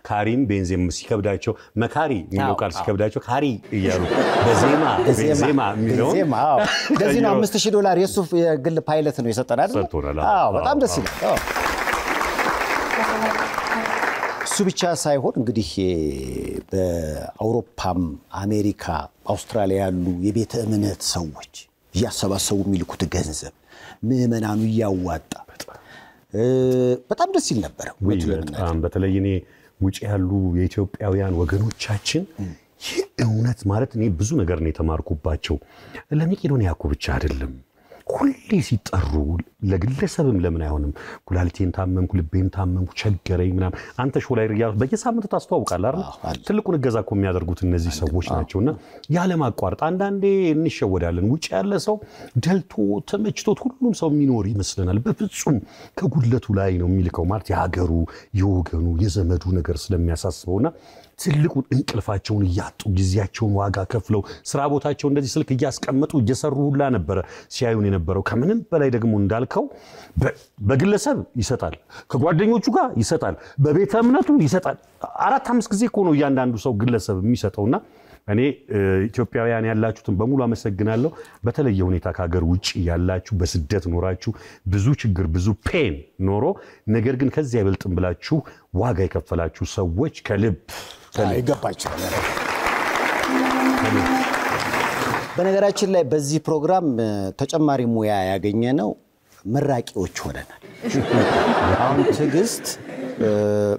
ካሪም ቤንዜማ ሲከብዳቸው መካሪ የሚለው ቃል ሲከብዳቸው ካሪ እያሉ ቤንዜማ የሚለው ለዚህ ነው $5000 የሱ የግል ፓይለት ነው የሰጠን አይደል አዎ በጣም ደስ ይላል እሱ ብቻ ሳይሆን እንግዲህ በአውሮፓም አሜሪካ አውስትራሊያ ያሉ የቤተ እምነት ሰዎች ያሰባሰቡ የሚልኩት ገንዘብ ምዕመናኑ ያዋጣ በጣም ደስ ይል ነበር በተለይ እኔ ውጪ ያሉ የኢትዮጵያውያን ወገኖቻችን የእውነት ማለት እኔ ብዙ ነገር ነው የተማርኩባቸው ለመቄዶንያ እኮ ብቻ አይደለም ሁሌ ሲጠሩ ለግለሰብም ለምን አይሆንም ኩላሊቴን ታመምኩ ልቤን ታመምኩ ቸገረኝ ምናም አንተ ሾው ላይ ያው በየሳምንቱ ታስተዋውቃለህ አይደል ትልቁን እገዛ እኮ የሚያደርጉት እነዚህ ሰዎች ናቸውና ያለ ማቋረጥ አንዳንዴ እንሸወዳለን ውጪ ያለ ሰው ደልቶ ተመችቶት ሁሉም ሰው የሚኖር ይመስለናል በፍጹም ከጉድለቱ ላይ ነው የሚልከው ማለት የሀገሩ የወገኑ የዘመዱ ነገር ስለሚያሳስበውና ትልቁን እንቅልፋቸውን ያጡ ጊዜያቸውን ዋጋ ከፍለው ስራ ቦታቸው እንደዚህ ስልክ ያስቀመጡ እየሰሩ ሁላ ነበር ሲያዩን የነበረው ከምንም በላይ ደግሞ እንዳልከው በግለሰብ ይሰጣል ከጓደኞቹ ጋር ይሰጣል በቤተ እምነቱ ይሰጣል 4-5 ጊዜ እኮ ነው ያንዳንዱ ሰው ግለሰብ የሚሰጠውና እኔ ኢትዮጵያውያን ያላችሁትን በሙሉ አመሰግናለሁ በተለየ ሁኔታ ከሀገር ውጪ ያላችሁ በስደት ኖራችሁ ብዙ ችግር ብዙ ፔን ኖሮ ነገር ግን ከዚያ ይበልጥም ብላችሁ ዋጋ የከፈላችሁ ሰዎች ከልብ ይገባችሁ በነገራችን ላይ በዚህ ፕሮግራም ተጨማሪ ሙያ ያገኘ ነው መራቂዎች ሆነናል አሁን ትግስት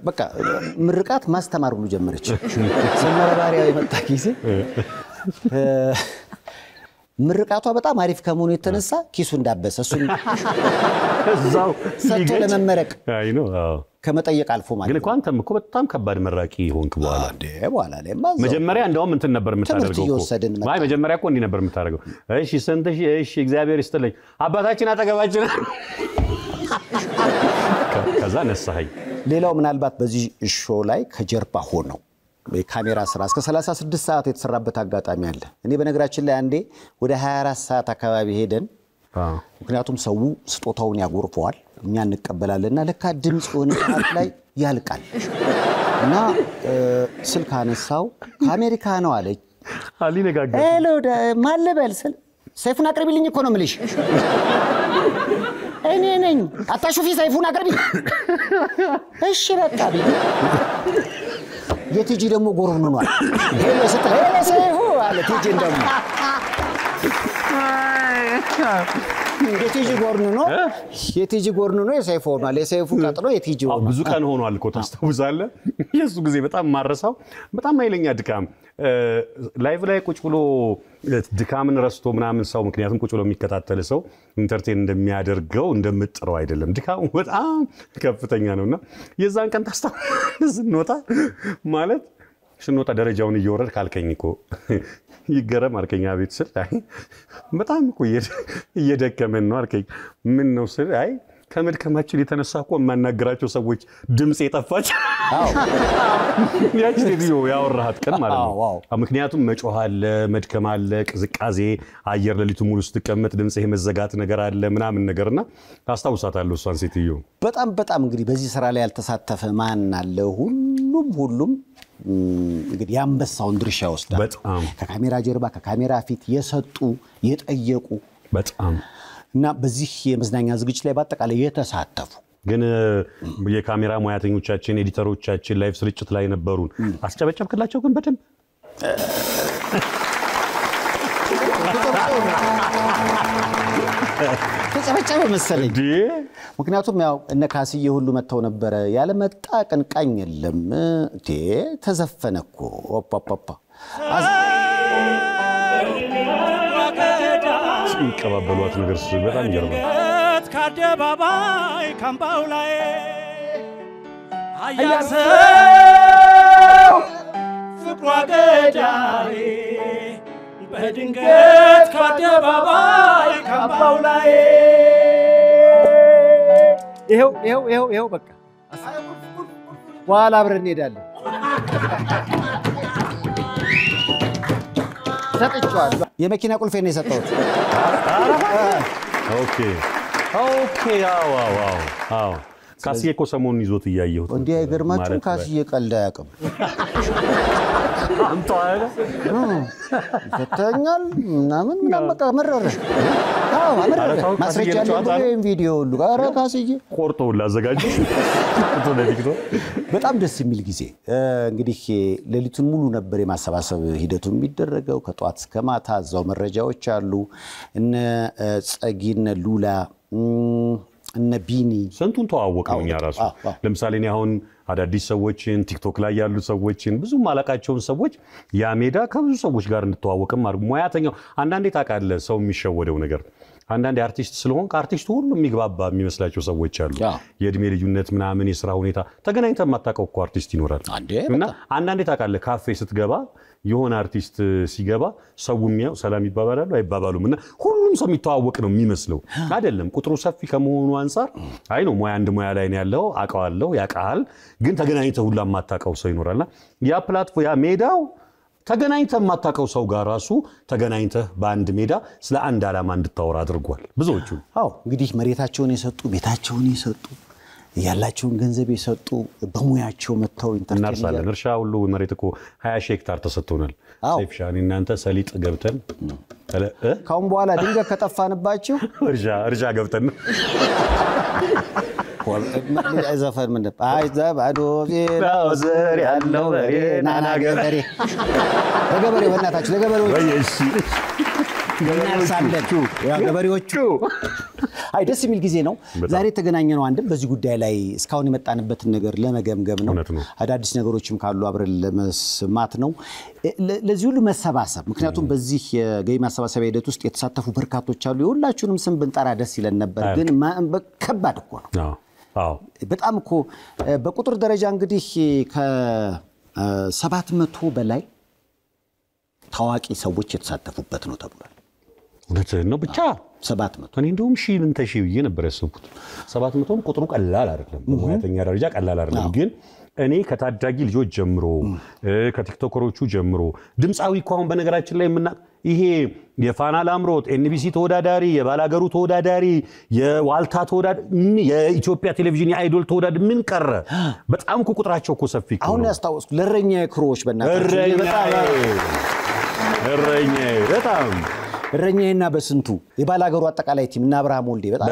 በቃ ምርቃት ማስተማር ሁሉ ጀመረች ሰመራባሪያ የመጣ ጊዜ ምርቃቷ በጣም አሪፍ ከመሆኑ የተነሳ ኪሱ እንዳበሰ እሱን እዛው ሰጥቶ ለመመረቅ አይ ነው ከመጠየቅ አልፎ ማለት ግን እኮ አንተም እኮ በጣም ከባድ መራቂ ሆንክ በኋላ ላይ መጀመሪያ እንደውም እንትን ነበር የምታደርገው እኮ አይ መጀመሪያ እኮ እንዲህ ነበር የምታደርገው እሺ ሰንተሽ እሺ እግዚአብሔር ይስጥልኝ አባታችን አጠገባችን ከዛ ነሳኸኝ ሌላው ምናልባት በዚህ ሾው ላይ ከጀርባ ሆነው በካሜራ ስራ እስከ 36 ሰዓት የተሰራበት አጋጣሚ አለ እኔ በነገራችን ላይ አንዴ ወደ 24 ሰዓት አካባቢ ሄደን ምክንያቱም ሰው ስጦታውን ያጎርፈዋል እኛ እንቀበላለንና ለካ ድምጽ ሆነ ሰዓት ላይ ያልቃል እና ስልክ አነሳው ከአሜሪካ ነው አለኝ አሊ ነጋገር ሄሎ ማለበል ሰይፉን አቅርቢልኝ እኮ ነው ምልሽ እኔ ነኝ አታሹፊ ሰይፉን አቅርቢ እሺ በቃ ቢይ የቲጂ ደግሞ ጎርኑኗል ሄሎ ስትል ሄሎ ሰይፉ አለ ቲጂ ደግሞ የቲጂ ጎርኑኖ የሰይፉ ሆኗል የሰይፉ ቀጥሎ የቲጂ ሆኗል ብዙ ቀን ሆኗል እኮ ታስተውዛለህ የሱ ጊዜ በጣም ማረሳው በጣም ኃይለኛ ድካም ላይቭ ላይ ቁጭ ብሎ ድካምን ረስቶ ምናምን ሰው ምክንያቱም ቁጭ ብሎ የሚከታተል ሰው ኢንተርቴን እንደሚያደርገው እንደምጥረው አይደለም ድካሙ በጣም ከፍተኛ ነውና የዛን ቀን ታስተውዝ እንወጣ ማለት ሽንወጣ ደረጃውን እየወረድ ካልከኝ እኮ ይገረም አርከኛ ቤት ስል አይ በጣም እኮ እየደከመን ነው አርከኝ ምን ነው ስል አይ ከመድከማችን የተነሳ እኮ ማናገራቸው ሰዎች ድምጽ የጠፋች ያቺ ቪዲዮ ያወራሃት ቀን ማለት ነው ምክንያቱም መጮህ አለ መድከም አለ ቅዝቃዜ አየር ለሊቱ ሙሉ ስትቀመጥ ድምጽ የመዘጋት ነገር አለ ምናምን ነገርና ታስታውሳታለህ እሷን ሴትዮ በጣም እንግዲህ በዚህ ስራ ላይ ያልተሳተፈ ማን አለ ሁሉም እንግዲህ ያንበሳውን ድርሻ ወስዷል ከካሜራ ጀርባ ከካሜራ ፊት የሰጡ የጠየቁ በጣም እና በዚህ የመዝናኛ ዝግጅት ላይ በአጠቃላይ የተሳተፉ ግን የካሜራ ሙያተኞቻችን ኤዲተሮቻችን ላይቭ ስርጭት ላይ ነበሩን አስጨበጨብክላቸው ግን በደንብ ተጨበጨበ መሰለኝ ምክንያቱም ያው እነ ካስዬ ሁሉ መተው ነበር ያለ መጣ ቀንቃኝ የለም ተዘፈነኮ ኦፓፓፓ ይቀባበሏት ነገር በጣም ይገርማል ካደባባይ ካምባው ላይ አያሰው ፍቅሯ ገዳይ በድንገት ከአደባባይ ካምባው ላይ ይሄው በቃ በኋላ አብረን እንሄዳለን ሰጥቻለሁ የመኪና ቁልፌን ነው የሰጠሁት ኦኬ አዎ ካስዬ እኮ ሰሞኑን ይዞት እያየሁት እንዴ አይገርማችሁም ካስዬ ቀልድ አያውቅም አንተ አይደል ፈተኛል ምናምን በቃ መረረ ማስረጃ ያለው ቪዲዮ ሁሉ ጋር ካስዬ ቆርጦ ላዘጋጅ በጣም ደስ የሚል ጊዜ እንግዲህ ሌሊቱን ሙሉ ነበር የማሰባሰብ ሂደቱ የሚደረገው ከጧት እስከ ማታ እዛው መረጃዎች አሉ እነ ጸጊነ ሉላ እነ ቢኒ ሰንቱን ተዋወቀውኛ ራሱ ለምሳሌ እኔ አሁን አዳዲስ ሰዎችን ቲክቶክ ላይ ያሉ ሰዎችን ብዙ ማለቃቸውን ሰዎች ያ ሜዳ ከብዙ ሰዎች ጋር እንተዋወቅም ሙያተኛው አንዳንዴ ታውቃለህ ሰው የሚሸወደው ነገር አንዳንዴ አርቲስት ስለሆን ከአርቲስቱ ሁሉ የሚግባባ የሚመስላቸው ሰዎች አሉ የእድሜ ልዩነት ምናምን የሥራ ሁኔታ ተገናኝተን ማጣቀው እኮ አርቲስት ይኖራል እና አንዳንዴ ታውቃለህ ካፌ ስትገባ የሆነ አርቲስት ሲገባ ሰውም ያው ሰላም ይባባላሉ አይባባሉም እና ሁሉም ሰው የሚተዋወቅ ነው የሚመስለው አይደለም ቁጥሩ ሰፊ ከመሆኑ አንፃር አይ ነው ሙያ አንድ ሙያ ላይ ነው ያለው አቃዋለሁ ያቃል ግን ተገናኝተው ሁሉ ማጣቀው ሰው ይኖራልና ያ ፕላትፎርም ያ ሜዳው ተገናኝተህ ማጣቀው ሰው ጋር ራሱ ተገናኝተህ በአንድ ሜዳ ስለ አንድ ዓላማ እንድታወራ አድርጓል ብዙዎቹ እንግዲህ መሬታቸውን የሰጡ ቤታቸውን የሰጡ ያላቸውን ገንዘብ የሰጡ በሙያቸው መተው ኢንተርኔት እርሻ ሁሉ መሬት እኮ 20 ሄክታር ተሰጥቶናል ሴፍሻኒ እናንተ ሰሊጥ ገብተን ካሁን በኋላ ድንገት ከጠፋንባችሁ እርሻ ገብተን ዘፈን ምን አይ ዘባዶ ቢራው ዘር ያለው በሬ ናና ገበሬ ለገበሬ በእናታችሁ ለገበሬዎች ወይስ እናሳለቹ ያ ገበሬዎቹ አይ ደስ የሚል ጊዜ ነው ዛሬ ተገናኘነው አንድም በዚህ ጉዳይ ላይ እስካሁን የመጣንበትን ነገር ለመገምገም ነው አዳዲስ ነገሮችም ካሉ አብረን ለመስማት ነው ለዚህ ሁሉ መሰባሰብ ምክንያቱም በዚህ የገቢ ማሰባሰቢያ ሂደት ውስጥ የተሳተፉ በርካቶች አሉ የሁላችሁንም ስም ብንጠራ ደስ ይለን ነበር ግን ከባድ እኮ ነው በጣም እኮ በቁጥር ደረጃ እንግዲህ ከ700 በላይ ታዋቂ ሰዎች የተሳተፉበት ነው ተብሏል ነው ብቻ 700 እኔ እንደውም ሺህ ምን ተሺህ ይየ ነበር ያሰብኩት 700ም ቁጥሩ ቀላል አይደለም በሙያተኛ ደረጃ ቀላል አይደለም ግን እኔ ከታዳጊ ልጆች ጀምሮ ከቲክቶከሮቹ ጀምሮ ድምጻዊ እኮ አሁን በነገራችን ላይ ይሄ የፋና ላምሮት ኤንቢሲ ተወዳዳሪ የባላገሩ ተወዳዳሪ የዋልታ ተወዳዳሪ የኢትዮጵያ ቴሌቪዥን የአይዶል ተወዳዳሪ ምን ቀረ በጣም ቁጥራቸው እኮ ሰፊ አሁን ያስታውስኩ ለረኛ ክሮዎች በጣም እረኛዬና በስንቱ የባላገሩ አጠቃላይ ቲም እና አብርሃም ወልዴ በጣም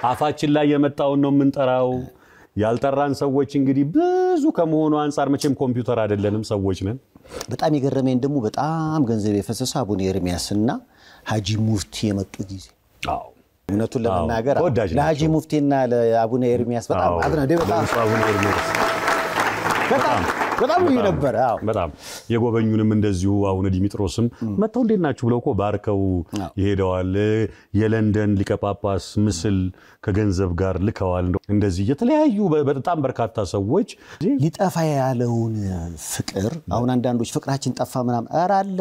አፋችን ላይ የመጣው ነው የምንጠራው ያልጠራን ሰዎች እንግዲህ ብዙ ከመሆኑ አንፃር መቼም ኮምፒውተር አይደለንም ሰዎች ነን በጣም ይገረመኝ ደግሞ በጣም ገንዘብ የፈሰሰ አቡነ ኤርሚያስና ሀጂ ሙፍቲ የመጡ ጊዜ እውነቱን ለመናገር ለሀጂ ሙፍቲና ለአቡነ ኤርሚያስ በጣም አድናደ በጣም አቡነ ኤርሚያስ በጣም ነበር በጣም የጎበኙንም እንደዚሁ አቡነ ዲሚጥሮስም መጣው እንደናችሁ ብለው እኮ ባርከው ይሄዳዋል የለንደን ሊቀጳጳስ ምስል ከገንዘብ ጋር ልከዋል እንደዚህ የተለያዩ በጣም በርካታ ሰዎች ሊጠፋ ያለውን ፍቅር አሁን አንዳንዶች ፍቅራችን ጠፋ ምናምን አራለ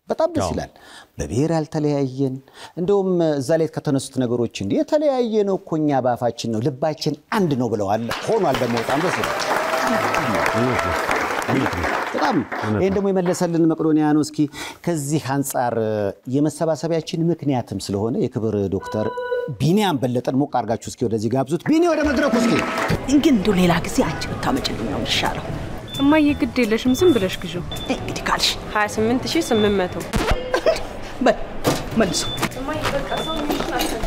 በጣም ደስ ይላል በብሔር ያልተለያየን እንደውም እዛ ላይ ከተነሱት ነገሮች እንዴ የተለያየ ነው ኮኛ ባፋችን ነው ልባችን አንድ ነው ብለዋል ሆኗል ደግሞ በጣም ደስ ይላል በጣም ይሄን ደግሞ የመለሰልን መቅዶኒያ ነው እስኪ ከዚህ አንፃር የመሰባሰቢያችን ምክንያትም ስለሆነ የክብር ዶክተር ቢኒያም በለጠን ሞቅ አርጋችሁ እስኪ ወደዚህ ጋብዙት ቢኒ ወደ መድረኩ እስኪ እንግዲህ ሌላ ጊዜ አንቺ ብታመጭልኝ ነው ይሻለው እማዬ ግድ የለሽም ዝም ብለሽ ግዢው እንግዲህ ካልሽ 28800 መልሶ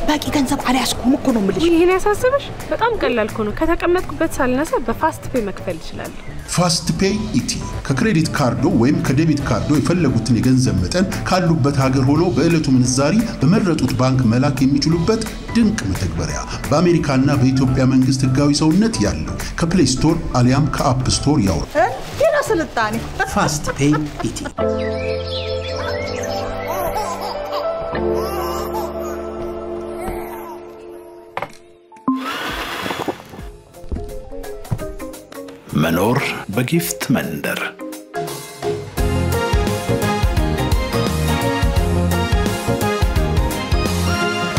ባቂ ገንዘብ አልያዝኩም እኮ ነው የምልሽ ይሄን ያሳስብሽ በጣም ቀላል እኮ ነው ከተቀመጥኩበት ሳልነሳ በፋስት ፔይ መክፈል ይችላል ፋስት ፔይ ኢቲ ከክሬዲት ካርዶ ወይም ከዴቢት ካርዶ የፈለጉትን የገንዘብ መጠን ካሉበት ሀገር ሆኖ በእለቱ ምንዛሪ በመረጡት ባንክ መላክ የሚችሉበት ድንቅ መተግበሪያ በአሜሪካና በኢትዮጵያ መንግስት ህጋዊ ሰውነት ያለው ከፕሌይ ስቶር አሊያም ከአፕ ስቶር ያውርዱ የና ስልጣኔ ፋስት ፔይ ኢቲ መኖር በጊፍት መንደር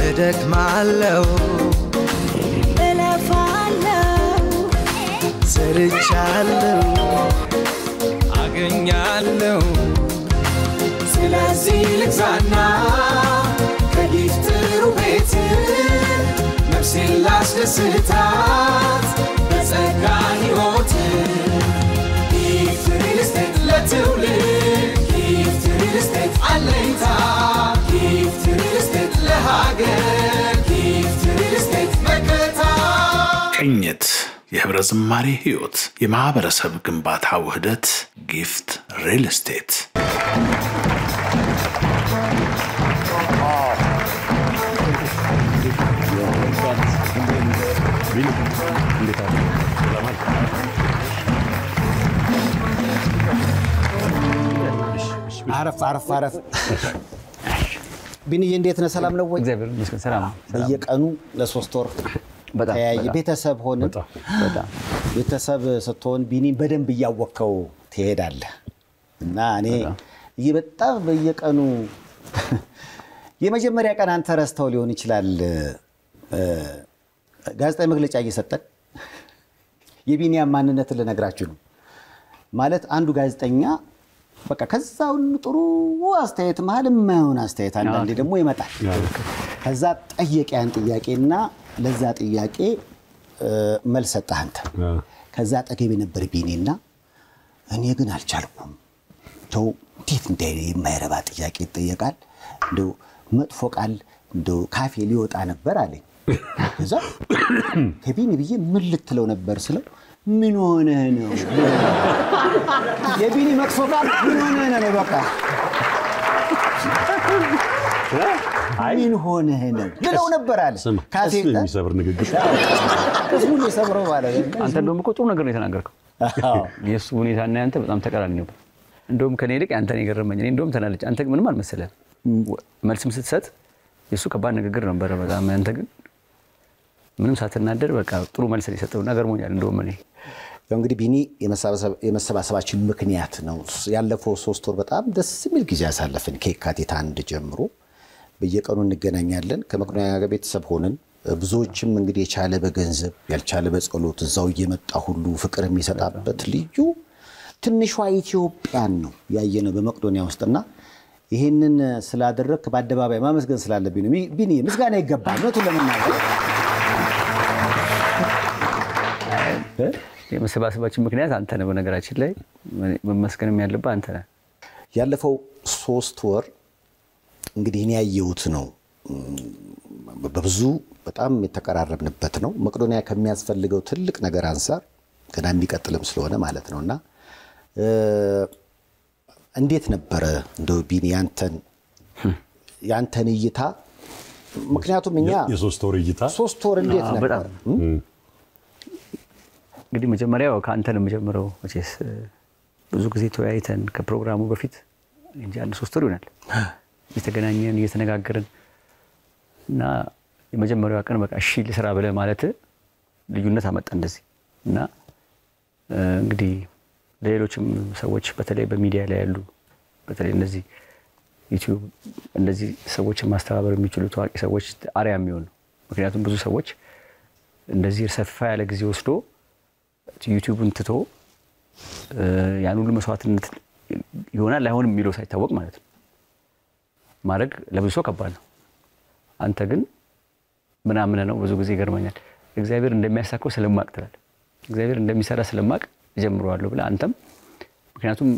እደክማለሁ እለፋለሁ ሰርቻለሁ አገኛለሁ ስለዚህ ልግዛና ከጊፍትሩ ቤት ነፍሴን ላስደስታት በጸጋ ሕይወት ጊፍት ሪል ስቴት ለትውልድ ጊፍት ሪል ስቴት አለኝታ ጊፍት ሪል ስቴት ለሀገር ጊፍት ሪል ስቴት መከታ ቅኝት የህብረ ዝማሬ ሕይወት የማህበረሰብ ግንባታ ውህደት ጊፍት ሪል ስቴት አረፍ ቢኒዬ እንዴት ነህ? ሰላም ነው ወይ? እግዚአብሔር ይመስገን ሰላም ነው። በየቀኑ ለሶስት ወር በጣም ቤተሰብ ሆነ በጣም ቤተሰብ ስትሆን ቢኒን በደንብ እያወቀው ትሄዳለህ እና እኔ በጣም በየቀኑ የመጀመሪያ ቀን አንተ ረስተው ሊሆን ይችላል ጋዜጣዊ መግለጫ እየሰጠን የቢኒያን ማንነትን ልነግራችሁ ነው ማለት አንዱ ጋዜጠኛ በቃ ከዛ ሁሉ ጥሩ አስተያየት መሃል የማይሆን አስተያየት አንዳንዴ ደግሞ ይመጣል ከዛ ጠየቀያን ጥያቄና ለዛ ጥያቄ መልስ ሰጠህ አንተ ከዛ ጠገቤ ነበር ቢኒና እኔ ግን አልቻልኩም ተው እንዴት የማይረባ ጥያቄ ይጠየቃል እንደው መጥፎ ቃል እንደው ካፌ ሊወጣ ነበር አለኝ ከዛ ከቢኒ ብዬ ምን ልትለው ነበር ስለው ምን ሆነህ ነው የቢኒ መጥፎ ቃል ምን ሆነህ ነው በቃ ምን ሆነህ ነው ልለው ነበር አለ ካፌ የሚሰብር ንግግር ከስሙን የሰብረው ማለት አንተ እንደውም እኮ ጥሩ ነገር ነው የተናገርከው የሱ ሁኔታና ያንተ በጣም ተቀራራቢ ነበር እንደውም ከኔ ይልቅ አንተ ነው የገረመኝ እኔ እንደውም ተናለች አንተ ምንም አልመሰለም መልስም ስትሰጥ የሱ ከባድ ንግግር ነበር በጣም አንተ ግን ምንም ሳትናደር በቃ ጥሩ መልስ ሊሰጠው ነገር ሞኛል እንደውም እኔ እንግዲህ ቢኒ የመሰባሰባችን ምክንያት ነው ያለፈው 3 ወር በጣም ደስ የሚል ጊዜ ያሳለፈን ከየካቲት 1 ጀምሮ በየቀኑ እንገናኛለን ከመቅዶኒያ ጋር ቤተሰብ ሆነን ብዙዎችም እንግዲህ የቻለ በገንዘብ ያልቻለ በጸሎት እዛው እየመጣ ሁሉ ፍቅር የሚሰጣበት ልዩ ትንሿ ኢትዮጵያን ነው ያየነው በመቅዶኒያ ውስጥና ይሄንን ስላደረክ በአደባባይ ማመስገን ስላለብኝ ነው ቢኒ ምስጋና ይገባል ነው ለምናገር የመሰባሰባችን ምክንያት አንተ ነህ በነገራችን ላይ መመስገንም ያለብህ አንተ ነህ ያለፈው 3 ወር እንግዲህ እኔ ያየሁት ነው በብዙ በጣም የተቀራረብንበት ነው መቅዶኒያ ከሚያስፈልገው ትልቅ ነገር አንፃር ገና የሚቀጥልም ስለሆነ ማለት ነውና እንዴት ነበር እንደው ቢኒ ያንተን እይታ ምክንያቱም እኛ የ3 ወር እይታ 3 ወር እንዴት ነበር እንግዲህ መጀመሪያው ካንተ ነው የምጀምረው መቼስ ብዙ ጊዜ ተወያይተን ከፕሮግራሙ በፊት እንጂ አንድ 3 ወር ይሆናል እየተገናኘን እየተነጋገርን እና የመጀመሪያው ቀን በቃ እሺ ልስራ ብለ ማለት ልዩነት አመጣ እንደዚህ እና እንግዲህ ለሌሎችም ሰዎች በተለይ በሚዲያ ላይ ያሉ በተለይ እነዚህ ዩቲዩብ እንደዚህ ሰዎችን ማስተባበር የሚችሉ ታዋቂ ሰዎች አሪያ የሚሆኑ ምክንያቱም ብዙ ሰዎች እንደዚህ ሰፋ ያለ ጊዜ ወስዶ ዩቲዩብን ትቶ ያን ሁሉ መስዋዕትነት ይሆናል አይሆንም የሚለው ሳይታወቅ ማለት ነው ማድረግ ለብዙ ሰው ከባድ ነው አንተ ግን ምናምን ነው ብዙ ጊዜ ይገርመኛል እግዚአብሔር እንደሚያሳካው ስለማቅ ትላል እግዚአብሔር እንደሚሰራ ስለማቅ ጀምሯለሁ ብለ አንተም ምክንያቱም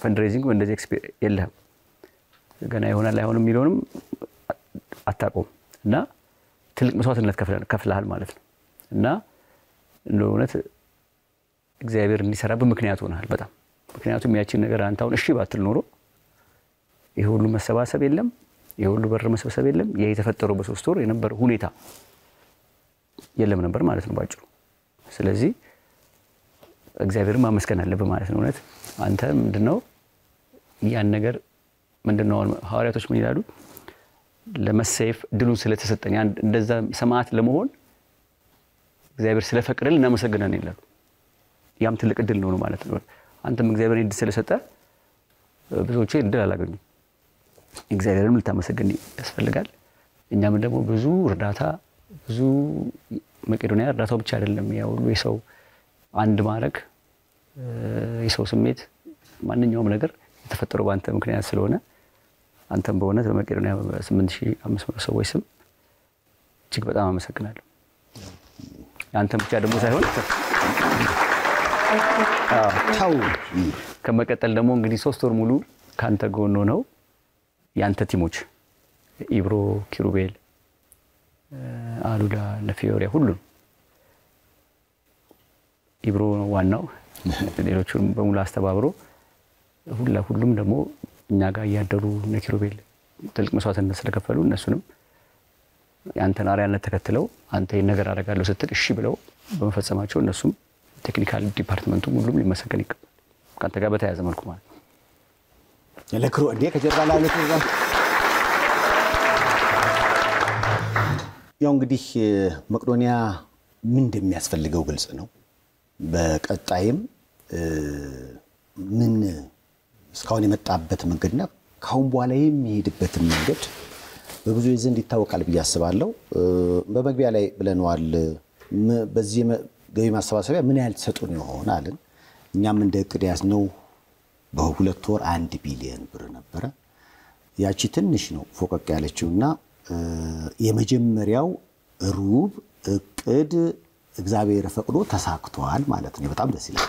ፈንድሬዚንግ እንደዚህ የለህም ገና ይሆናል አይሆንም የሚለውንም አታቆም እና ትልቅ መስዋዕትነት ከፍለሃል ማለት ነው እና እንደውነት እግዚአብሔር እንዲሰራ በምክንያት ሆነሃል በጣም ምክንያቱም ያቺን ነገር አንተ አሁን እሺ ባትል ኖሮ ይሄ ሁሉ መሰባሰብ የለም ይሄ ሁሉ በር መሰብሰብ የለም ይሄ የተፈጠረው በ3 ወር የነበረ ሁኔታ የለም ነበር ማለት ነው ባጭሩ ስለዚህ እግዚአብሔርን ማመስገን አለበት ማለት ነው እውነት አንተ ምንድነው ያን ነገር ምንድነው ሐዋርያቶች ምን ይላሉ ለመሰይፍ ድሉን ስለተሰጠኝ እንደዛ ሰማዕት ለመሆን እግዚአብሔር ስለፈቀደልን እናመሰግናለን ይላሉ ያም ትልቅ እድል ነው ማለት ነው አንተም እግዚአብሔር እድል ስለሰጠ ብዙዎች እድል አላገኙ እግዚአብሔርንም ልታመሰግን ያስፈልጋል እኛም ደግሞ ብዙ እርዳታ ብዙ መቄዶንያ እርዳታው ብቻ አይደለም ያው ሁሉ የሰው አንድ ማረግ የሰው ስሜት ማንኛውም ነገር የተፈጠረው ባንተ ምክንያት ስለሆነ አንተም በእውነት በመቄዶንያ 8500 ሰዎች ስም እጅግ በጣም አመሰግናለሁ አንተም ብቻ ደግሞ ሳይሆን ታው ከመቀጠል ደግሞ እንግዲህ 3 ወር ሙሉ ካንተ ጎን ነው ያንተ ቲሞች ኢብሮ ኪሩቤል አሉዳ ነፊዮሪያ ሁሉ ኢብሮ ዋናው ሌሎቹም በሙሉ አስተባብሮ ሁሉም ደግሞ እኛ ጋር ያደሩ ነኪሩቤል ትልቅ መስዋዕትነት ስለከፈሉ እነሱንም ያንተን አሪያነት ተከትለው አንተ ነገር አደርጋለሁ ስትል እሺ ብለው በመፈጸማቸው እነሱም ቴክኒካል ዲፓርትመንቱ ሁሉም ሊመሰገን ይገባል ካንተ ጋር በተያያዘ መልኩ ማለት ለክሩ እንዴ ከጀርባ ላይ ለተዛ ያው እንግዲህ መቄዶንያ ምን እንደሚያስፈልገው ግልጽ ነው በቀጣይም ምን እስካሁን የመጣበት መንገድና ካሁን በኋላ የሚሄድበት መንገድ በብዙ ዘንድ ይታወቃል ብዬ አስባለሁ በመግቢያ ላይ ብለናል በዚህ ገቢ ማሰባሰቢያ ምን ያህል ተሰጡን ይሆናልን እኛም እንደ እቅድ ያዝነው በሁለት ወር 1 ቢሊዮን ብር ነበር ያቺ ትንሽ ነው ፎቀቅ ያለችውና የመጀመሪያው ሩብ እቅድ እግዚአብሔር ፈቅዶ ተሳክቷል ማለት ነው በጣም ደስ ይላል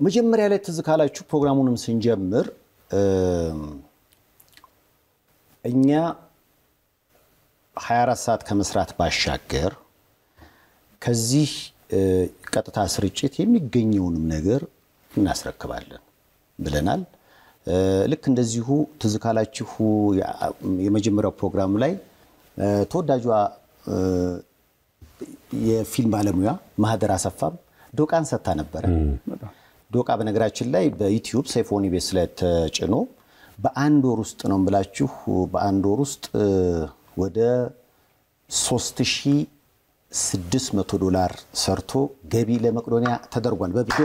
መጀመሪያ ላይ ተዝካላችሁ ፕሮግራሙንም ስንጀምር እኛ 24 ሰዓት ከመስራት ባሻገር ከዚህ ቀጥታ ስርጭት የሚገኘውንም ነገር እናስረክባለን ብለናል ልክ እንደዚሁ ተዝካላችሁ የመጀመሪያው ፕሮግራም ላይ ተወዳጇ የፊልም ባለሙያ ማህደር አሰፋም ዶቃን ሰታ ነበር ዶቃ በነገራችን ላይ በዩቲዩብ ሰይፎኒ ቤስ ላይ ተጭኖ በአንድ ወር ውስጥ ነው ብላችሁ በአንድ ወር ውስጥ ወደ $3600 ሰርቶ ገቢ ለመቄዶንያ ተደርጓል በዶቃ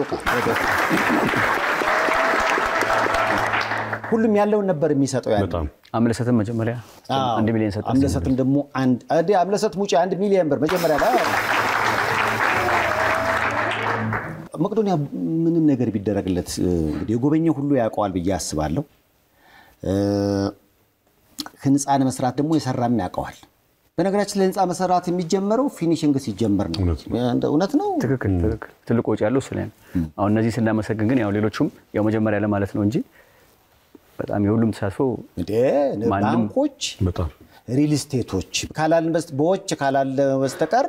ሁሉም ያለውን ነበር የሚሰጠው ያለው አምለሰትም መጀመሪያ 1 ሚሊዮን ሰጠ አምለሰትም ደግሞ አምለሰት ሙጪ 1 ሚሊዮን ብር መጀመሪያ ላይ መቄዶንያ ምንም ነገር ቢደረግለት እንግዲህ የጎበኘ ሁሉ ያውቀዋል ብዬ አስባለሁ ህንጻን መስራት ደግሞ የሰራም ያውቀዋል በነገራችን ላይ ህንጻ መስራት የሚጀመረው ፊኒሺንግ ሲጀመር ነው እውነት ነው ትክክል ትልቅ ወጪ ያለው ስለኝ አሁን እነዚህ ስናመሰግን ግን ያው ሌሎቹም ያው መጀመሪያ ለማለት ነው እንጂ በጣም የሁሉም ተሳትፎ ባንኮች በጣም ሪል ስቴቶች ካላል በወጭ ካላል በስተቀር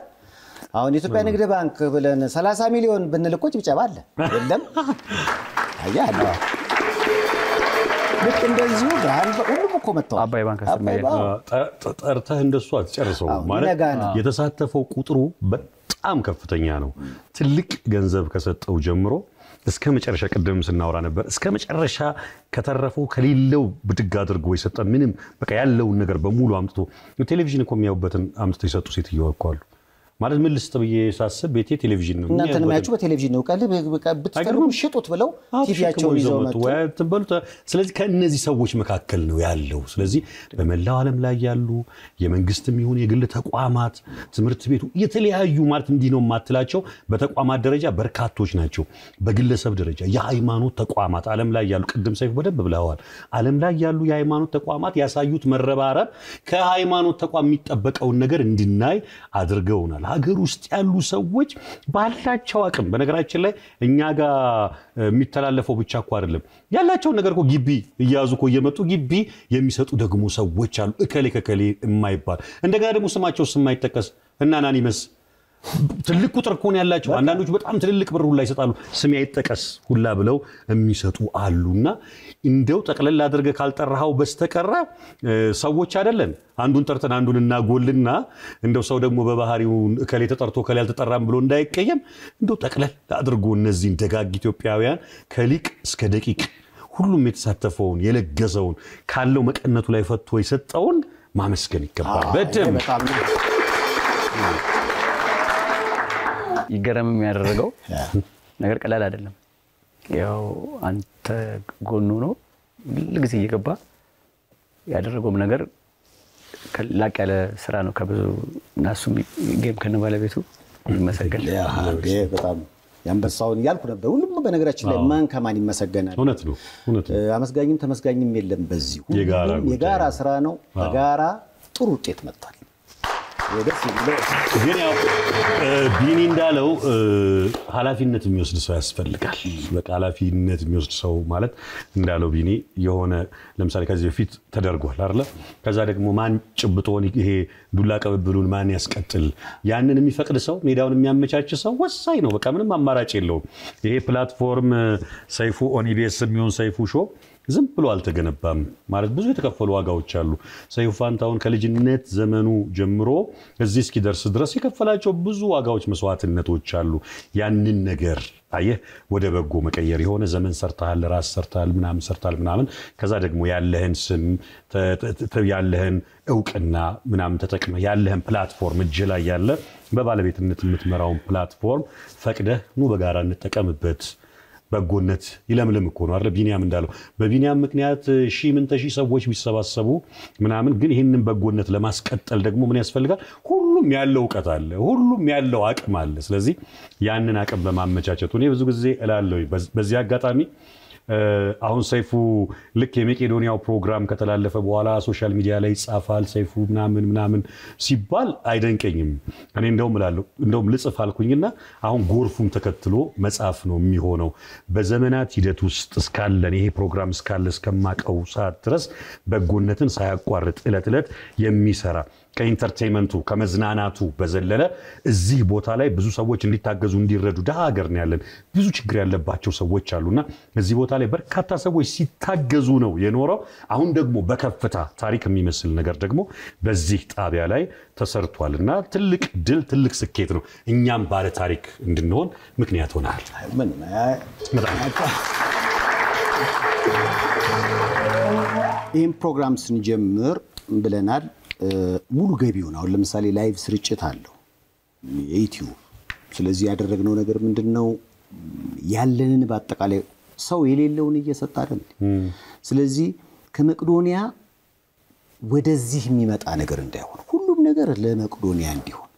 አሁን ኢትዮጵያ ንግድ ባንክ ብለን 30 ሚሊዮን ብንልቆጭ ብቻባለ የለም አያለ ልክ እንደዚሁ ሁሉም እኮ መጣው አባይ ባንክ ጠርተህ እንደሱ አትጨርሰው ማለት የተሳተፈው ቁጥሩ በጣም ከፍተኛ ነው ትልቅ ገንዘብ ከሰጠው ጀምሮ እስከ መጨረሻ ቀደም ስናወራ ነበር እስከ መጨረሻ ከተረፈው ከሌለው ብድግ አድርጎ ይሰጣ ምንም በቃ ያለው ነገር በሙሉ አምጥቶ ቴሌቪዥን እኮ የሚያውበትን አምጥቶ ይሰጡ ሴትየው አቋሉ ማለት ምን ልስጥብዬ ሳስብ ቤቴ ቴሌቪዥን ነው እናንተ ለማያችሁ በቴሌቪዥን ነው ቃል ብትፈልጉ ሽጡት ብለው ቲቪያቸውን ይዘው መጡ ስለዚህ ከነዚህ ሰዎች መካከል ነው ያለው ስለዚህ በመላው ዓለም ላይ ያሉ የመንግስትም ይሁን የግል ተቋማት ትምህርት ቤቱ የተለያዩ ማለት እንዲ ነው ማትላቸው በተቋማት ደረጃ በርካቶች ናቸው በግለሰብ ደረጃ የሃይማኖት ተቋማት ዓለም ላይ ያሉ ቅድም ሰይፍ በደብ ብለዋል ዓለም ላይ ያሉ የሃይማኖት ተቋማት ያሳዩት መረባረብ ከሃይማኖት ተቋም የሚጠበቀውን ነገር እንድናይ አድርገውናል ሀገር ውስጥ ያሉ ሰዎች ባላቸው አቅም በነገራችን ላይ እኛ ጋር የሚተላለፈው ብቻ እኮ አይደለም ያላቸው ነገር እኮ ግቢ እያዙ እኮ እየመጡ ግቢ የሚሰጡ ደግሞ ሰዎች አሉ እከሌ ከከሌ የማይባል እንደገና ደግሞ ስማቸው የማይጠቀስ እና አናኒመስ ትልቅ ቁጥር ኮን ያላቸው አንዳንዶች በጣም ትልልቅ ብር ሁላ ይሰጣሉ ስም ያይጠቀስ ሁላ ብለው የሚሰጡ አሉና እንደው ጠቅለል አድርገ ካልጠራው በስተቀር ሰዎች አይደለም አንዱን ጠርተን አንዱን እናጎልና እንደው ሰው ደግሞ በባህሪው ከሌ ተጠርቶ ከሌ ያልተጠራም ብሎ እንዳይቀየም እንደው ጠቅለል አድርጎ እነዚህ ደጋግ ኢትዮጵያውያን ከሊቅ እስከ ደቂቅ ሁሉም የተሳተፈውን የለገሰውን ካለው መቀነቱ ላይ ፈቶ የሰጠውን ማመስገን ይገባል በደም ይገረምም ያደረገው ነገር ቀላል አይደለም። ያው አንተ ጎኑ ነው ለጊዜ እየገባ ያደረገውም ነገር ላቅ ያለ ስራ ነው። ከብዙ ናሱም ጌም ከነባለቤቱ ይመሰገናል። ያ በጣም ያንበሳውን ያልኩ ነበር። ሁሉም በነገራችን ላይ ማን ከማን ይመሰገናል? እውነት ነው። አመስጋኝም ተመስጋኝም የለም። በዚህ ሁሉም የጋራ ስራ ነው። በጋራ ጥሩ ውጤት መጥቷል። ግን ያው ቢኒ እንዳለው ኃላፊነት የሚወስድ ሰው ያስፈልጋል። በቃ ኃላፊነት የሚወስድ ሰው ማለት እንዳለው ቢኒ የሆነ ለምሳሌ ከዚህ በፊት ተደርጓል አይደል? ከዛ ደግሞ ማን ጭብጦን ይሄ ዱላ ቀብብሉን ማን ያስቀጥል? ያንን የሚፈቅድ ሰው ሜዳውን የሚያመቻች ሰው ወሳኝ ነው። በቃ ምንም አማራጭ የለውም። ይሄ ፕላትፎርም ሰይፉ ኦን ኢቢኤስ የሚሆን ሰይፉ ሾው ዝም ብሎ አልተገነባም ማለት ብዙ የተከፈሉ ዋጋዎች አሉ። ሰይፉ ፋንታሁን ከልጅነት ዘመኑ ጀምሮ እዚህ እስኪደርስ ድረስ የከፈላቸው ብዙ ዋጋዎች መስዋዕትነቶች አሉ። ያንን ነገር አየህ ወደ በጎ መቀየር የሆነ ዘመን ሰርተሃል፣ ራስ ሰርተሃል፣ ምናምን ሰርተሃል ምናምን ከዛ ደግሞ ያለህን ስም ያለህን ዕውቅና ምናምን ተጠቅመህ ያለህን ፕላትፎርም እጅ ላይ ያለ በባለቤትነት የምትመራውን ፕላትፎርም ፈቅደህ ኑ በጋራ እንጠቀምበት። በጎነት ይለምልም እኮ ነው አይደል? ቢኒያም እንዳለው በቢኒያም ምክንያት ምን ተሺ ሰዎች ቢሰባሰቡ ምናምን ግን ይሄንን በጎነት ለማስቀጠል ደግሞ ምን ያስፈልጋል? ሁሉም ያለው ዕውቀት አለ፣ ሁሉም ያለው አቅም አለ። ስለዚህ ያንን አቅም በማመቻቸቱ እኔ ብዙ ጊዜ እላለሁ በዚህ አጋጣሚ አሁን ሰይፉ ልክ የመቄዶኒያው ፕሮግራም ከተላለፈ በኋላ ሶሻል ሚዲያ ላይ ይጻፋል ሰይፉ ምናምን ሲባል አይደንቀኝም። እኔ እንደውም ልጽፍ አልኩኝና አሁን ጎርፉን ተከትሎ መጻፍ ነው የሚሆነው። በዘመናት ሂደት ውስጥ እስካለን ይሄ ፕሮግራም እስካለ እስከማቀው ሰዓት ድረስ በጎነትን ሳያቋርጥ እለት የሚሰራ ከኢንተርቴይንመንቱ ከመዝናናቱ በዘለለ እዚህ ቦታ ላይ ብዙ ሰዎች እንዲታገዙ እንዲረዱ ደሃ ሀገር ነው ያለን። ብዙ ችግር ያለባቸው ሰዎች አሉና እዚህ ቦታ ላይ በርካታ ሰዎች ሲታገዙ ነው የኖረው። አሁን ደግሞ በከፍታ ታሪክ የሚመስል ነገር ደግሞ በዚህ ጣቢያ ላይ ተሰርቷልና ትልቅ ድል ትልቅ ስኬት ነው። እኛም ባለ ታሪክ እንድንሆን ምክንያት ሆናል። ይህን ፕሮግራም ስንጀምር ብለናል ሙሉ ገቢውን አሁን ለምሳሌ ላይቭ ስርጭት አለው የዩቲዩብ። ስለዚህ ያደረግነው ነገር ምንድነው? ያለንን በአጠቃላይ ሰው የሌለውን እየሰጠ አይደል? ስለዚህ ከመቄዶኒያ ወደዚህ የሚመጣ ነገር እንዳይሆን ሁሉም ነገር ለመቄዶኒያ እንዲሆን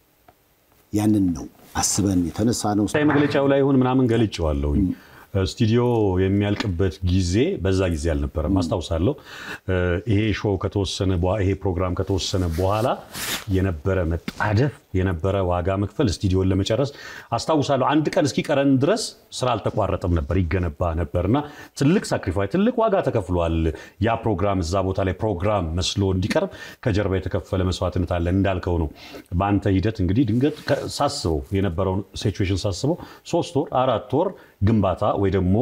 ያንን ነው አስበን የተነሳ ነው። መግለጫው ላይ ሆነ ምናምን ገልጬዋለሁ። ስቱዲዮ የሚያልቅበት ጊዜ በዛ ጊዜ አልነበረም አስታውሳለሁ። ይሄ ሾው ከተወሰነ በኋላ ይሄ ፕሮግራም ከተወሰነ በኋላ የነበረ መጣደፍ የነበረ ዋጋ መክፈል ስቱዲዮን ለመጨረስ አስታውሳለሁ። አንድ ቀን እስኪቀረን ድረስ ስራ አልተቋረጠም ነበር ይገነባ ነበርና ትልቅ ሳክሪፋይስ ትልቅ ዋጋ ተከፍሏል። ያ ፕሮግራም እዛ ቦታ ላይ ፕሮግራም መስሎ እንዲቀርብ ከጀርባ የተከፈለ መስዋዕትነት አለ እንዳልከው ነው። በአንተ ሂደት እንግዲህ ድንገት ሳስበው የነበረውን ሲቹዌሽን ሳስበው 3 ወር 4 ወር ግንባታ ወይ ደግሞ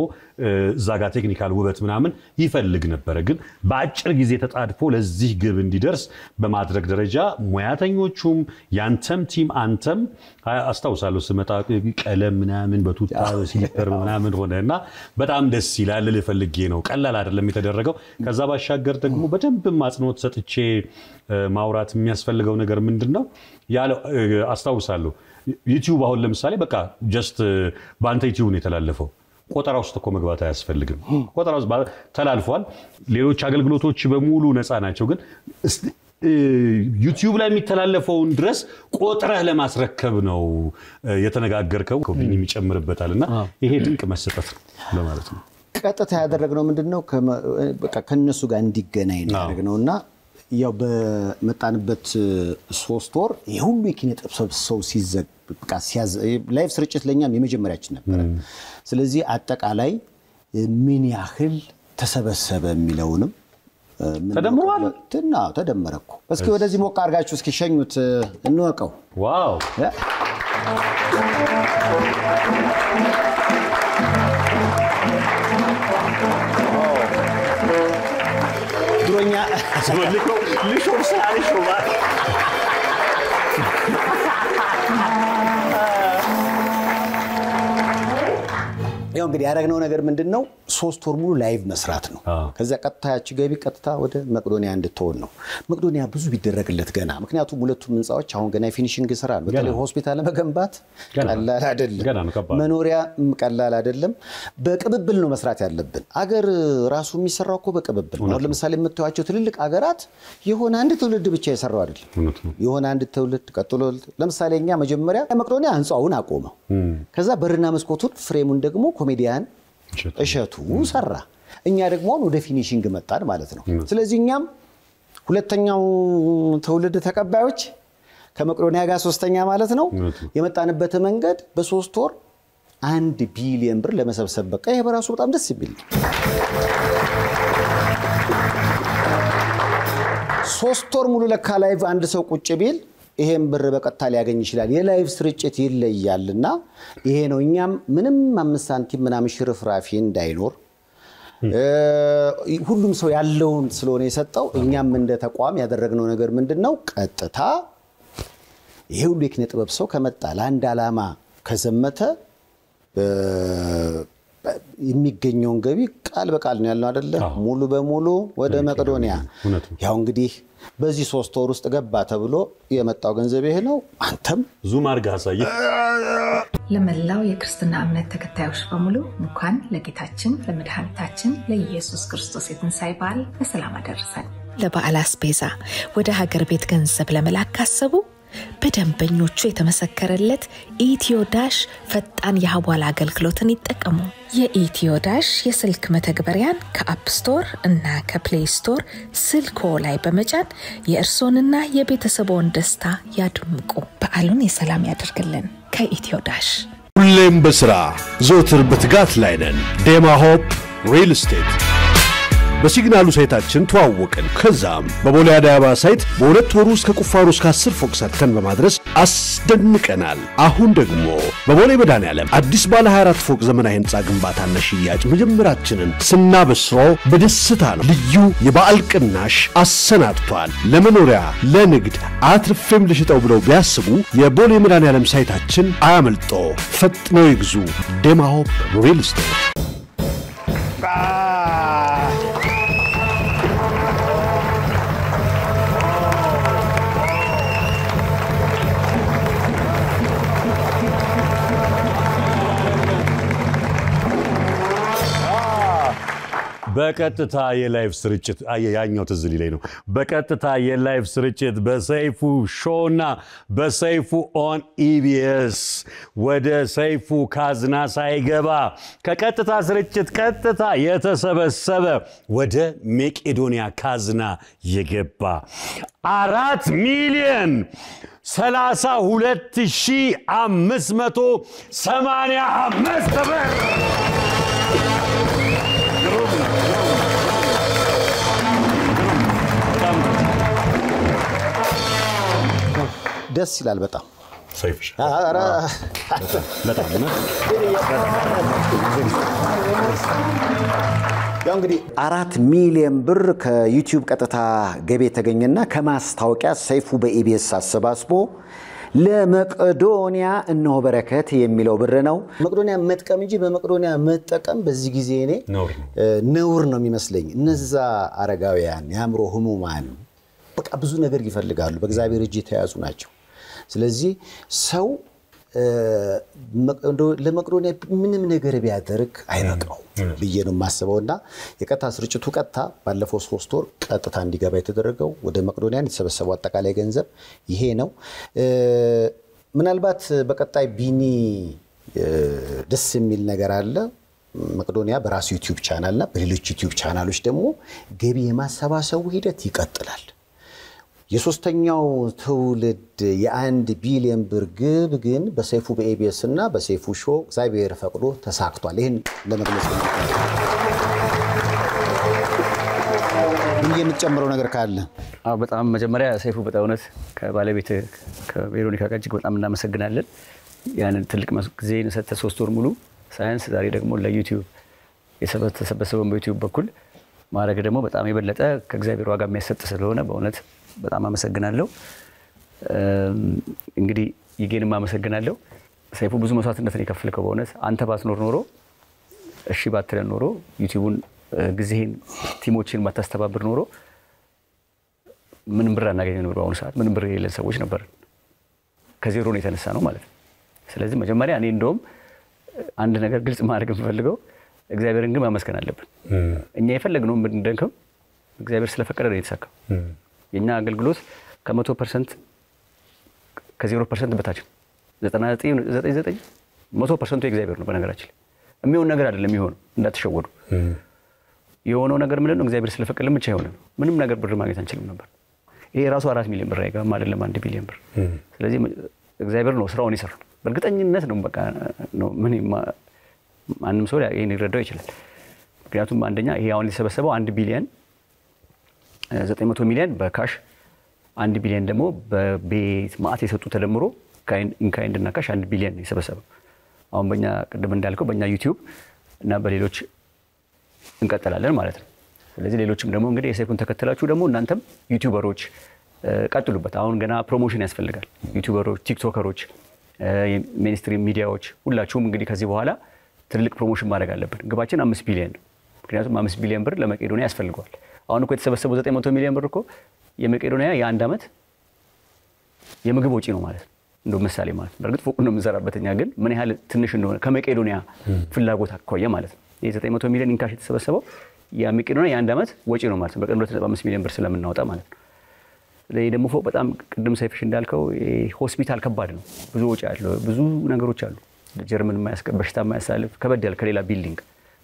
ዛጋ ቴክኒካል ውበት ምናምን ይፈልግ ነበር። ግን በአጭር ጊዜ ተጣድፎ ለዚህ ግብ እንዲደርስ በማድረግ ደረጃ ሙያተኞቹም ያንተም ቲም አንተም አስታውሳለሁ ስመጣ ቀለም ምናምን በቱታ ሲሊፐር ምናምን ሆነና በጣም ደስ ይላል ልፈልጌ ነው። ቀላል አይደለም የተደረገው። ከዛ ባሻገር ደግሞ በደንብ ማጽኖት ሰጥቼ ማውራት የሚያስፈልገው ነገር ምንድነው ያለው አስታውሳለሁ ዩቲዩብ አሁን ለምሳሌ በቃ ጀስት ባንተ ዩቲዩብ ነው የተላለፈው። ቆጠራ ውስጥ እኮ መግባት አያስፈልግም። ቆጠራ ውስጥ ተላልፏል። ሌሎች አገልግሎቶች በሙሉ ነፃ ናቸው። ግን ዩቲዩብ ላይ የሚተላለፈውን ድረስ ቆጥረህ ለማስረከብ ነው የተነጋገርከው። ኮፒኒ የሚጨምርበታልና ይሄ ድንቅ መሰጠት ነው ለማለት ነው። ቀጥታ ያደረግነው ምንድነው በቃ ከነሱ ጋር እንዲገናኝ ያደረግነውና ያው በመጣንበት 3 ወር የሁሉ የኪነ ጥበብ ሰው ሲዘግብቃ ሲያዝ ላይቭ ስርጭት ለኛም የመጀመሪያችን ነበር። ስለዚህ አጠቃላይ ምን ያህል ተሰበሰበ የሚለውንም ተደምሯል። ተደመረኩ። እስኪ ወደዚህ ሞቅ አርጋችሁ እስኪ ሸኙት እንወቀው። ዋው ድሮኛ ሰልከው ልሾር ሳልሾባ ያው ያው እንግዲህ ያደረግነው ነገር ምንድነው 3 ወር ሙሉ ላይቭ መስራት ነው ከዛ ቀጥታ ያቺ ገቢ ቀጥታ ወደ መቅዶኒያ እንድትሆን ነው መቅዶኒያ ብዙ ቢደረግለት ገና ምክንያቱም ሁለቱም ህንጻዎች አሁን ገና ፊኒሺንግ ስራ ነው በተለይ ሆስፒታል ለመገንባት ቀላል አይደለም መኖሪያ ቀላል አይደለም በቅብብል ነው መስራት ያለብን አገር ራሱ የሚሰራው እኮ በቅብብል ነው ለምሳሌ የምታዩቸው ትልልቅ አገራት የሆነ አንድ ትውልድ ብቻ የሰራው አይደለም የሆነ አንድ ትውልድ ቀጥሎ ለምሳሌ እኛ መጀመሪያ መቅዶኒያ ህንጻውን አቆመው ከዛ በርና መስኮቱን ፍሬሙን ደግሞ ኮሜዲያን እሸቱ ሰራ እኛ ደግሞ ወደ ፊኒሺንግ መጣን ማለት ነው ስለዚህ እኛም ሁለተኛው ትውልድ ተቀባዮች ከመቅዶኒያ ጋር ሶስተኛ ማለት ነው የመጣንበት መንገድ በ3 ወር 1 ቢሊዮን ብር ለመሰብሰብ በቃ ይሄ በራሱ በጣም ደስ ይብል 3 ወር ሙሉ ለካ ላይቭ አንድ ሰው ቁጭ ቢል ይሄን ብር በቀጥታ ሊያገኝ ይችላል የላይቭ ስርጭት ይለያልና ይሄ ነው እኛም ምንም 5 ሳንቲም ምናምን ሽርፍራፊ እንዳይኖር ሁሉም ሰው ያለውን ስለሆነ የሰጠው እኛም እንደ ተቋም ያደረግነው ነገር ምንድነው ቀጥታ ይሄ ሁሉ የኪነ ጥበብ ሰው ከመጣ ለአንድ ዓላማ ከዘመተ የሚገኘውን ገቢ ቃል በቃል ነው ያለው አይደለ ሙሉ በሙሉ ወደ መቅዶኒያ ያው እንግዲህ በዚህ 3 ወር ውስጥ ገባ ተብሎ የመጣው ገንዘብ ይሄ ነው አንተም ዙም አርጋ አሳየ ለመላው የክርስትና እምነት ተከታዮች በሙሉ እንኳን ለጌታችን ለመድኃኒታችን ለኢየሱስ ክርስቶስ የትንሣኤ በዓል በሰላም አደረሰን ለበዓል አስቤዛ ወደ ሀገር ቤት ገንዘብ ለመላክ ካሰቡ በደንበኞቹ የተመሰከረለት ኢትዮዳሽ ፈጣን የሐዋላ አገልግሎትን ይጠቀሙ የኢትዮዳሽ የስልክ መተግበሪያን ከአፕ ስቶር እና ከፕሌይ ስቶር ስልኮ ላይ በመጫን የእርሶንና የቤተሰቦን ደስታ ያድምቁ በዓሉን የሰላም ያደርግልን ከኢትዮዳሽ ሁሌም በስራ ዘወትር በትጋት ላይ ነን ዴማ ሆፕ ሪል ስቴት በሲግናሉ ሳይታችን ተዋወቅን ከዛም በቦሌ አዳባ ሳይት በሁለት ወር ውስጥ ከቁፋሮ እስከ 10 ፎቅ ሰርተን በማድረስ አስደንቀናል አሁን ደግሞ በቦሌ መድኃኔዓለም አዲስ ባለ 24 ፎቅ ዘመናዊ ህንጻ ግንባታና ሽያጭ መጀመራችንን ስናበስረው በደስታ ነው ልዩ የበዓል ቅናሽ አሰናድቷል ለመኖሪያ ለንግድ አትርፌም ልሽጠው ብለው ቢያስቡ የቦሌ መድኃኔዓለም ሳይታችን አያመልጦ ፈጥነው ይግዙ ዴማ ሆፕ ሪል ስቴት በቀጥታ የላይቭ ስርጭት ያኛው ትዝሊ ላይ ነው በቀጥታ የላይቭ ስርጭት በሰይፉ ሾውና በሰይፉ ኦን ኢቢኤስ ወደ ሰይፉ ካዝና ሳይገባ ከቀጥታ ስርጭት ቀጥታ የተሰበሰበ ወደ መቄዶኒያ ካዝና የገባ 4,32,585 ብር ደስ ይላል በጣም ሰይፍሽ በጣም ያው እንግዲህ 4 ሚሊዮን ብር ከዩቲዩብ ቀጥታ ገቢ ተገኘና ከማስታወቂያ ሰይፉ በኢቢኤስ አሰባስቦ ለመቅዶኒያ እነሆ በረከት የሚለው ብር ነው መቅዶኒያ መጥቀም እንጂ በመቅዶኒያ መጠቀም በዚህ ጊዜ እኔ ነውር ነው የሚመስለኝ እነዛ አረጋውያን ያምሮ ህሙማን በቃ ብዙ ነገር ይፈልጋሉ በእግዚአብሔር እጅ ተያዙ ናቸው ስለዚህ ሰው ለመቅዶኒያ ምንም ነገር ቢያደርግ አይበቃው ብዬ ነው ማስበውና የቀጥታ ስርጭቱ ቀጥታ ባለፈው 3 ወር ቀጥታ እንዲገባ የተደረገው ወደ መቅዶኒያ የተሰበሰበው አጠቃላይ ገንዘብ ይሄ ነው ምናልባት በቀጣይ ቢኒ ደስ የሚል ነገር አለ መቅዶኒያ በራሱ ዩቲዩብ ቻናልና በሌሎች ዩቲዩብ ቻናሎች ደግሞ ገቢ የማሰባሰቡ ሂደት ይቀጥላል የሶስተኛው ትውልድ የ1 ቢሊዮን ብር ግብ ግን በሰይፉ በኢቢኤስ እና በሰይፉ ሾው እግዚአብሔር ፈቅዶ ተሳክቷል ይሄን ለመግለጽ ነው የምትጨምረው ነገር ካለ በጣም መጀመሪያ ሰይፉ በጣውነት ከባለቤት ከቬሮኒካ ጋር እጅግ በጣም እናመሰግናለን ያን ትልቅ ጊዜ ነሰተ 3 ወር ሙሉ ሳይንስ ዛሬ ደግሞ ለዩቲዩብ የተሰበሰበው በዩቲዩብ በኩል ማረግ ደግሞ በጣም የበለጠ ከእግዚአብሔር ዋጋ የሚያሰጥ ስለሆነ በእውነት በጣም አመሰግናለሁ እንግዲህ ይገንም አመሰግናለሁ ሰይፉ ብዙ መስዋዕትነትን የከፈልከው በእውነት አንተ ባትኖር ኖሮ እሺ ባትለን ኖሮ ዩቲዩብን ጊዜህን ቲሞችን ባታስተባብር ኖሮ ምንም ብር አናገኝ ነበር። በአሁኑ ሰዓት ምንም ብር የሌለን ሰዎች ነበር። ከዜሮ ነው የተነሳ ነው ማለት ነው። ስለዚህ መጀመሪያ እኔ እንደውም አንድ ነገር ግልጽ ማድረግ የምፈልገው እግዚአብሔርን ግን ማመስገን አለብን። እኛ የፈለግነው ምንድነው እግዚአብሔር ስለፈቀደ ነው የተሳካው። የኛ አገልግሎት ከ100% ከ0% በታች 99.99 100% የእግዚአብሔር ነው። በነገራችን ላይ የሚሆን ነገር አይደለም የሚሆነው፣ እንዳትሸወዱ። የሆነው ነገር ምንድነው? እግዚአብሔር ስለፈቀደ ብቻ ይሆናል። ምንም ነገር ብር ማግኘት አንችልም ነበር። ይሄ ራሱ 4 ሚሊዮን ብር አይገባም አይደለም 1 ቢሊዮን ብር። ስለዚህ እግዚአብሔር ነው ስራውን ይሰራል። በእርግጠኝነት ነው በቃ ነው ማንም ሰው ይሄን ይረዳው ይችላል። ምክንያቱም አንደኛ ይሄ አሁን የተሰበሰበው 1 ቢሊዮን 900 ሚሊዮን በካሽ 1 ቢሊዮን ደግሞ በቤት ማዕት የሰጡ ተደምሮ ኢንካይንድ እና ካሽ 1 ቢሊዮን የሰበሰበው። አሁን በእኛ ቅድም እንዳልከው በእኛ ዩቲዩብ እና በሌሎች እንቀጥላለን ማለት ነው። ስለዚህ ሌሎችም ደግሞ እንግዲህ የሰይፉን ተከትላችሁ ደግሞ እናንተም ዩቲዩበሮች ቀጥሉበት። አሁን ገና ፕሮሞሽን ያስፈልጋል። ዩቲዩበሮች፣ ቲክቶከሮች፣ ሚኒስትሪ ሚዲያዎች ሁላችሁም እንግዲህ ከዚህ በኋላ ትልቅ ፕሮሞሽን ማድረግ አለብን። ግባችን 5 ቢሊዮን ነው። ምክንያቱም 5 ቢሊዮን ብር ለመቄዶንያ ያስፈልገዋል። አሁን እኮ የተሰበሰበው 900 ሚሊዮን ብር እኮ የመቄዶንያ የአንድ ዓመት የምግብ ወጪ ነው ማለት ነው። እንደው ምሳሌ ማለት ነው። በእርግጥ ፎቁን ነው የምንሰራበት እኛ፣ ግን ምን ያህል ትንሽ እንደሆነ ከመቄዶንያ ፍላጎት አኳያ ማለት ነው። የ900 ሚሊዮን ኢንካሽ የተሰበሰበው የመቄዶንያ የአንድ ዓመት ወጪ ነው ማለት ነው። በቀን 2.5 ሚሊዮን ብር ስለምናወጣ ማለት ነው። ለይ ደግሞ ፎቅ በጣም ቅድም ሰይፍሽ እንዳልከው ሆስፒታል ከባድ ነው። ብዙ ወጪ አለው፣ ብዙ ነገሮች አሉ። ጀርመን በሽታ የማያሳልፍ ከበድ ያለ ከሌላ ቢልዲንግ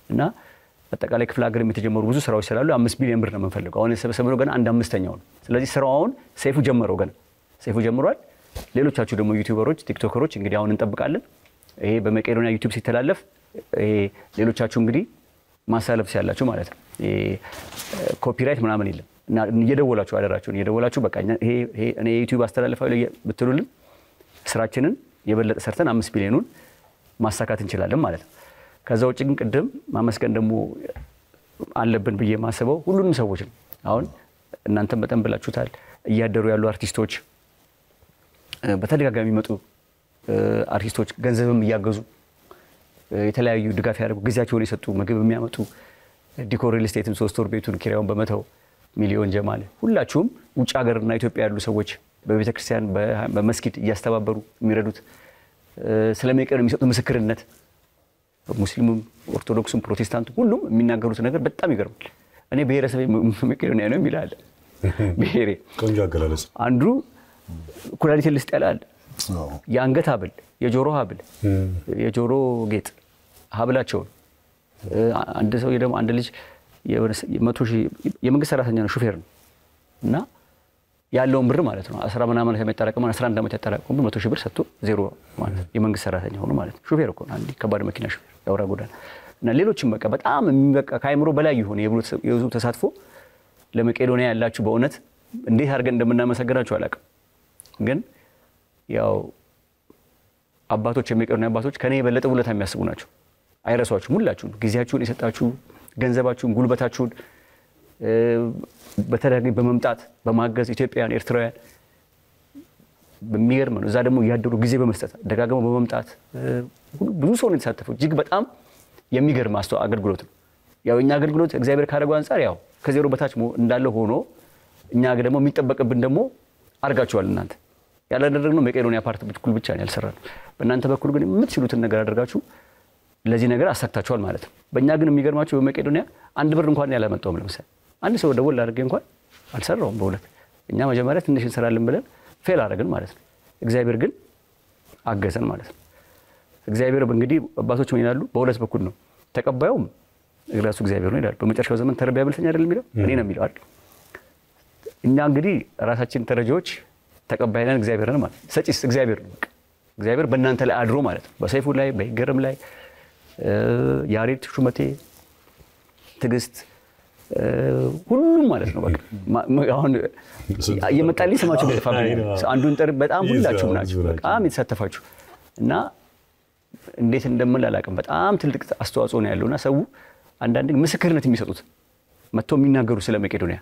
እና አጠቃላይ ክፍለ ሀገር የተጀመሩ ብዙ ስራዎች ስላሉ 5 ቢሊዮን ብር ነው የምንፈልገው። አሁን የሰበሰብነው ገና 1/5ኛው ነው። ስለዚህ ስራውን ሰይፉ ጀመረው፣ ገና ሰይፉ ጀምሯል። ሌሎቻችሁ ደግሞ ዩቲዩበሮች፣ ቲክቶከሮች እንግዲህ አሁን እንጠብቃለን። ይሄ በመቄዶንያ ዩቲዩብ ሲተላለፍ ይሄ ሌሎቻችሁ እንግዲህ ማሳለፍ ሲያላችሁ ማለት ነው። ይሄ ኮፒራይት ምናምን የለም እና እየደወላችሁ አደራችሁን እየደወላችሁ በቃ ይሄ እኔ ዩቲዩብ አስተላልፋለሁ ብትሉልን ስራችንን የበለጠ ሰርተን 5 ቢሊዮኑን ማሳካት እንችላለን ማለት ነው። ከዛ ውጭ ግን ቅድም ማመስገን ደግሞ አለብን ብዬ ማሰበው ሁሉንም ሰዎች ነው። አሁን እናንተም በጣም ብላችሁታል። እያደሩ ያሉ አርቲስቶች፣ በተደጋጋሚ መጡ አርቲስቶች ገንዘብም እያገዙ የተለያዩ ድጋፍ ያደርጉ ጊዜያቸውን የሰጡ ምግብ የሚያመጡ ዲኮር ሪል ስቴትም 3 ወር ቤቱን ኪራዩን በመተው ሚሊዮን ጀማል ሁላችሁም ውጭ ሀገርና ኢትዮጵያ ያሉ ሰዎች በቤተክርስቲያን በመስጊድ እያስተባበሩ የሚረዱት ስለመቄዶንያ የሚሰጡት ምስክርነት ሙስሊሙም ኦርቶዶክሱም ፕሮቴስታንቱም ሁሉም የሚናገሩት ነገር በጣም ይገርማል። እኔ ብሔረሰብ መቄዶንያ ነው የሚላል ብሔሬ ቆንጆ አገላለጽ። አንዱ ኩላሊት ልስጥ ያላል የአንገት ሀብል፣ የጆሮ ሀብል፣ የጆሮ ጌጥ ሀብላቸው አንድ ሰው ደግሞ አንድ ልጅ የ100,000 የመንግስት ሰራተኛ ነው ሹፌር ነው እና ያለውን ብር ማለት ነው 10 ምናምን ከመጣረቀም 11 ዓመት ያጣራቀም 100,000 ብር ሰጥቶ ዜሮ ማለት የመንግስት ሰራተኛ ሆኖ ማለት ነው። ሹፌር እኮ አንዲ ከባድ መኪና ሹፌር ያወራ ጎዳና እና ሌሎችም በቃ በጣም የሚበቃ ካይምሮ በላይ የሆነ የህዝቡ ተሳትፎ ለመቄዶንያ ያላችሁ በእውነት እንዴት አድርገን እንደምናመሰግናችሁ አላውቅም። ግን ያው አባቶች የመቄዶንያ አባቶች ከኔ የበለጠ ውለታ የሚያስቡ ናቸው። አይረሷችሁም። ሁላችሁም ጊዜያችሁን የሰጣችሁ ገንዘባችሁን ጉልበታችሁን በተደጋጋሚ በመምጣት በማገዝ ኢትዮጵያውያን ኤርትራውያን በሚገርም ነው። እዛ ደግሞ ያደሩ ጊዜ በመስጠት ደጋግመው በመምጣት ብዙ ሰው ነው የተሳተፈው። እጅግ በጣም የሚገርም አገልግሎት ነው። ያው እኛ አገልግሎት እግዚአብሔር ካደረገው አንፃር ያው ከዜሮ በታች እንዳለ ሆኖ እኛ ደግሞ የሚጠበቅብን ደግሞ አድርጋችኋል። እናንተ ያላደረግነው መቄዶንያ ፓርት በኩል ብቻ ነው ያልሰራነው። በእናንተ በኩል ግን የምትችሉትን ነገር አድርጋችሁ ለዚህ ነገር አሳክታችኋል ማለት ነው። በእኛ ግን የሚገርማችሁ በመቄዶንያ አንድ ብር እንኳን ያላመጣውም። ለምሳሌ አንድ ሰው ደወል አድርጌ እንኳን አልሰራውም በእውነት። እኛ መጀመሪያ ትንሽ እንሰራለን ብለን ፌል አደረግን ማለት ነው። እግዚአብሔር ግን አገዘን ማለት ነው። እግዚአብሔር እንግዲህ አባቶች ምን ይላሉ? በሁለት በኩል ነው። ተቀባዩም ራሱ እግዚአብሔር ነው ይላል። በመጨረሻው ዘመን ተረቢያ ብልተኛ አይደል የሚለው እኔ ነው የሚለው አይደል? እኛ እንግዲህ ራሳችን ተረጂዎች ተቀባይነን እግዚአብሔር ነን ማለት ሰጪስ እግዚአብሔር ነው። እግዚአብሔር በእናንተ ላይ አድሮ ማለት ነው። በሰይፉ ላይ በይገርም ላይ ያሬድ ሹመቴ ትግስት ሁሉም ማለት ነው። በቃ አሁን የመጣልኝ ስማችሁ በተፋብኝ አንዱን ጠር በጣም ሁላችሁም ናችሁ በጣም የተሳተፋችሁ እና እንዴት እንደምላላቀም በጣም ትልቅ አስተዋጽኦ ነው ያለውና ሰው አንዳንድ ምስክርነት የሚሰጡት መጥተው የሚናገሩ ስለ መቄዶንያ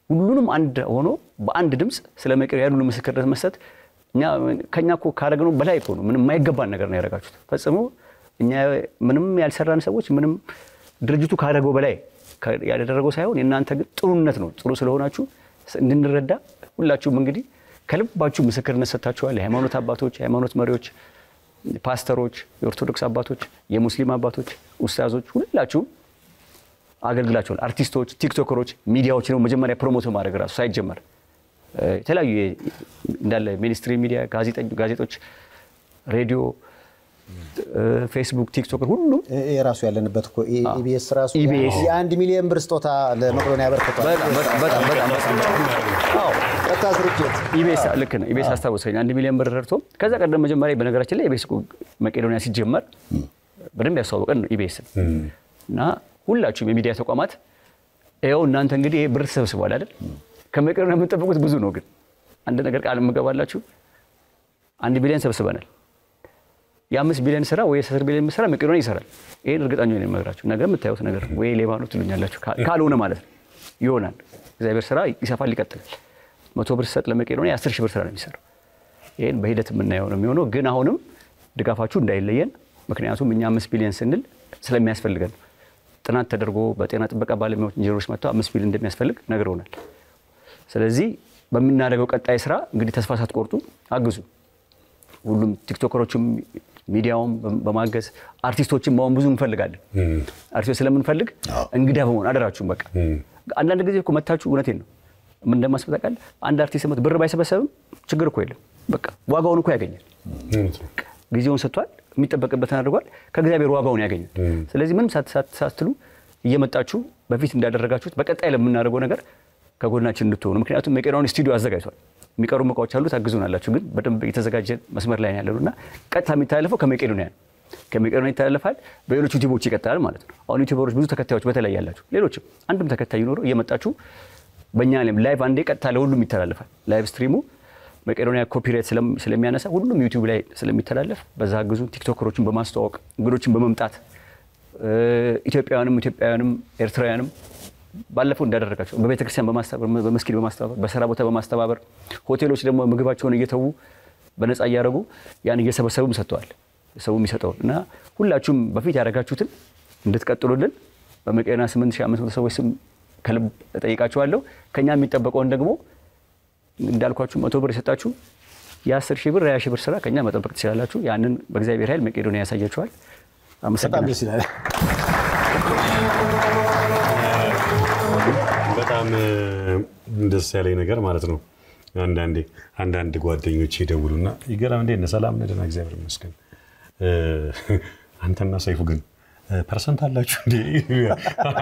ሁሉንም አንድ ሆኖ በአንድ ድምጽ ስለ መቄዶንያ ያሉ ምስክርነት መስጠት እኛ ከኛ እኮ ካደረግነው በላይ እኮ ነው። ምንም የማይገባን ነገር ነው ያደረጋችሁት። ፈጽሞ እኛ ምንም ያልሰራን ሰዎች ምንም ድርጅቱ ካደረገው በላይ ያደረገው ሳይሆን የእናንተ ግን ጥሩነት ነው። ጥሩ ስለሆናችሁ እንድንረዳ ሁላችሁም እንግዲህ ከልባችሁ ምስክርነት ሰጥታችኋል። የሃይማኖት አባቶች፣ የሃይማኖት መሪዎች፣ ፓስተሮች፣ የኦርቶዶክስ አባቶች፣ የሙስሊም አባቶች፣ ኡስታዞች ሁላችሁም አገልግላችኋል። አርቲስቶች፣ ቲክቶከሮች፣ ሚዲያዎች ነው መጀመሪያ ፕሮሞት ማድረግ ራሱ ሳይጀመር የተለያዩ እንዳለ ሚኒስትሪ ሚዲያ፣ ጋዜጦች፣ ሬዲዮ፣ ፌስቡክ፣ ቲክቶክ ሁሉም የራሱ ያለንበት እኮ ኢቢኤስ ራሱ የ1 ሚሊዮን ብር ስጦታ ለመቄዶንያ ያበረከቷል። በጣም አዎ ተታስርጭት ኢቢኤስ ልክ ነው። ኢቢኤስ አስታውሰኝ 1 ሚሊዮን ብር ረድቶ ከዛ ቀደም መጀመሪያ በነገራችን ላይ ኢቢኤስ መቄዶንያ ሲጀመር በደንብ ያስተዋወቀን ኢቢኤስ እና ሁላችሁም የሚዲያ ተቋማት ይኸው እናንተ እንግዲህ ይሄ ብር ተሰብስቧል አይደል? ከመቄዶንያ የምትጠብቁት ብዙ ነው። ግን አንድ ነገር ቃል የምገባላችሁ 1 ቢሊዮን ሰብስበናል። የ5 ቢሊዮን ስራ ወይ 10 ቢሊዮን ስራ መቄዶንያ ይሰራል። ይሄን እርግጠኛ ነኝ የምነግራችሁ። ነገር የምታዩት ነገር ወይ ሌባ ነው ትሉኛላችሁ። ካልሆነ ማለት ነው ይሆናል። እግዚአብሔር ስራ ይሰፋል፣ ይቀጥላል። 100 ብር ሰጥ ለመቄዶንያ 10 ሺህ ብር ስራ ነው የሚሰራው። ይሄን በሂደት የምናየው ነው የሚሆነው። ግን አሁንም ድጋፋችሁ እንዳይለየን። ምክንያቱም እኛ 5 ቢሊዮን ስንል ስለሚያስፈልገን ጥናት ተደርጎ በጤና ጥበቃ ባለሙያዎች ኢንጂነሮች መጥተው 5 ቢሊዮን እንደሚያስፈልግ ነግረውናል። ስለዚህ በሚናደርገው ቀጣይ ስራ እንግዲህ ተስፋ ሳትቆርጡ አግዙ። ሁሉም ቲክቶከሮችም ሚዲያውም በማገዝ አርቲስቶችም ማውን ብዙ እንፈልጋለን። አርቲስቶች ስለምንፈልግ እንግዳ በመሆን አደራችሁም። በቃ አንዳንድ ጊዜ እኮ መታችሁ እውነቴን ነው ምን እንደማስበጣቃል አንድ አርቲስት መት ብር ባይሰበሰብም ችግር እኮ የለም። በቃ ዋጋውን እኮ ያገኛል። ጊዜውን ሰጥቷል፣ የሚጠበቅበትን አድርጓል፣ ከእግዚአብሔር ዋጋውን ያገኛል። ስለዚህ ምንም ሳትሉ እየመጣችሁ በፊት እንዳደረጋችሁት በቀጣይ ለምናደርገው ነገር ከጎናችን እንድትሆኑ። ምክንያቱም መቄዶንያ ስቱዲዮ አዘጋጅቷል። የሚቀሩ መቃዎች አሉ፣ ታግዙናላችሁ። ግን በደንብ የተዘጋጀ መስመር ላይ ያለውና ቀጥታ የሚተላለፈው ከመቄዶንያ ነው። ከመቄዶንያ ይተላለፋል፣ በሌሎች ዩቲዩቦች ይቀጥላል ማለት ነው። አሁን ዩቲዩበሮች ብዙ ተከታዮች በተለይ ያላችሁ ሌሎችም አንድም ተከታይ ይኖረው እየመጣችሁ በእኛ ላይቭ አንዴ ቀጥታ ለሁሉም ይተላለፋል። ላይቭ ስትሪሙ መቄዶንያ ኮፒራይት ስለሚያነሳ ሁሉም ዩቲዩብ ላይ ስለሚተላለፍ በዛ አግዙ። ቲክቶከሮችን በማስተዋወቅ እንግዶችን በመምጣት ኢትዮጵያውያንም ኤርትራውያንም ባለፈው እንዳደረጋቸው በቤተክርስቲያን በማስተባበር በመስጊድ በማስተባበር በሰራ ቦታ በማስተባበር ሆቴሎች ደግሞ ምግባቸውን እየተዉ በነፃ እያደረጉ ያን እየሰበሰቡም ሰጥተዋል። ሰው የሚሰጠው እና ሁላችሁም በፊት ያደረጋችሁትን እንድትቀጥሉልን በመቄዶንያ 8500 ሰዎች ስም ከልብ እጠይቃችኋለሁ። ከኛ የሚጠበቀውን ደግሞ እንዳልኳችሁ 100 ብር የሰጣችሁ የ10 ሺህ ብር 20 ሺህ ብር ስራ ከኛ መጠበቅ ትችላላችሁ። ያንን በእግዚአብሔር ኃይል መቄዶንያ ያሳያችኋል። አመሰግናለሁ። በጣም ደስ ያለኝ ነገር ማለት ነው አንዳንድ ጓደኞች ይደውሉና ይገራም እንደ ሰላም ነደና እግዚአብሔር ይመስገን አንተና ሰይፉ ግን ፐርሰንት አላችሁ እንዴ?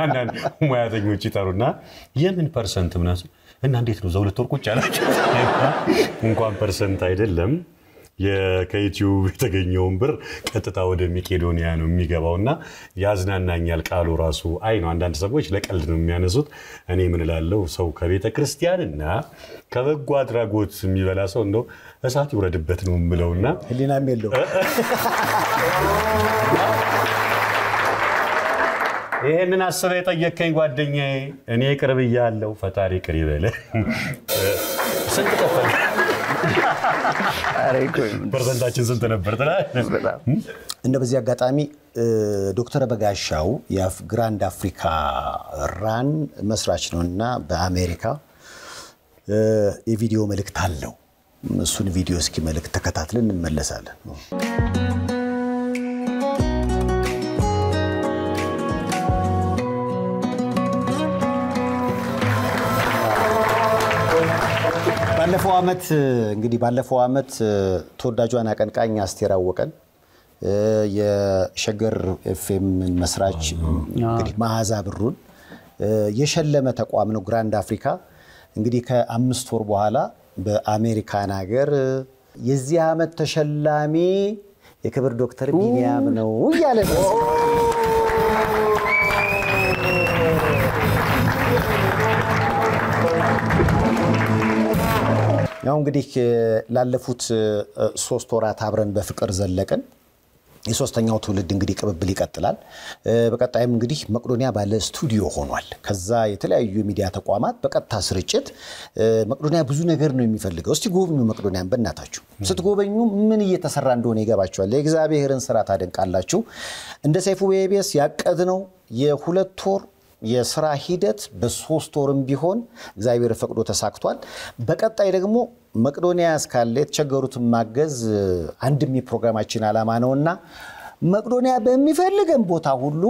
አንዳንድ ሙያተኞች ይጠሩና የምን ፐርሰንት ምናምን እና እንዴት ነው ዘውለት ወር ቁጭ ያላችሁ? እንኳን ፐርሰንት አይደለም ከዩቲዩብ የተገኘውን ብር ቀጥታ ወደ መቄዶንያ ነው የሚገባውና ያዝናናኛል ቃሉ ራሱ። አይ ነው አንዳንድ ሰዎች ለቀልድ ነው የሚያነሱት። እኔ ምን እላለሁ ሰው ከቤተ ክርስቲያንና ከበጎ አድራጎት የሚበላ ሰው እንደው እሳት ይውረድበት ነው የምለውና ህሊናም የለው። ይሄንን አስበህ የጠየቀኝ ጓደኛዬ እኔ ቅርብ ያለው ፈጣሪ ቅር ይበለ ስንት ከፈለ ፐርሰንታችን ስንት ነበር ትላለህ? እንደ በዚህ አጋጣሚ ዶክተር በጋሻው የግራንድ አፍሪካ ራን መስራች ነውና በአሜሪካ የቪዲዮ መልእክት አለው። እሱን ቪዲዮ እስኪ መልእክት ተከታትለን እንመለሳለን። ባለፈው አመት ተወዳጇን አቀንቃኝ አስቴር አወቀን የሸገር ኤፍኤም መስራች እንግዲህ መዓዛ ብሩን የሸለመ ተቋም ነው ግራንድ አፍሪካ። እንግዲህ ከ5 ወር በኋላ በአሜሪካን ሀገር የዚህ አመት ተሸላሚ የክብር ዶክተር ቢኒያም ነው ያለ ነው። ያው እንግዲህ ላለፉት 3 ወራት አብረን በፍቅር ዘለቀን። የሶስተኛው ትውልድ እንግዲህ ቅብብል ይቀጥላል በቀጣይም እንግዲህ መቅዶኒያ ባለ ስቱዲዮ ሆኗል ከዛ የተለያዩ ሚዲያ ተቋማት በቀጥታ ስርጭት መቅዶኒያ ብዙ ነገር ነው የሚፈልገው እስቲ ጎብኙ መቅዶኒያን በእናታችሁ ስትጎበኙ ምን እየተሰራ እንደሆነ ይገባችኋል ለእግዚአብሔርን ስራ ታደንቃላችሁ እንደ ሰይፉ በኢቢኤስ ያቀድነው የሁለት ወር የሥራ ሂደት በ3 ወርም ቢሆን እግዚአብሔር ፈቅዶ ተሳክቷል በቀጣይ ደግሞ መቅዶኒያ እስካለ የተቸገሩትን ማገዝ አንድም የፕሮግራማችን ዓላማ ነውና መቅዶኒያ በሚፈልገን ቦታ ሁሉ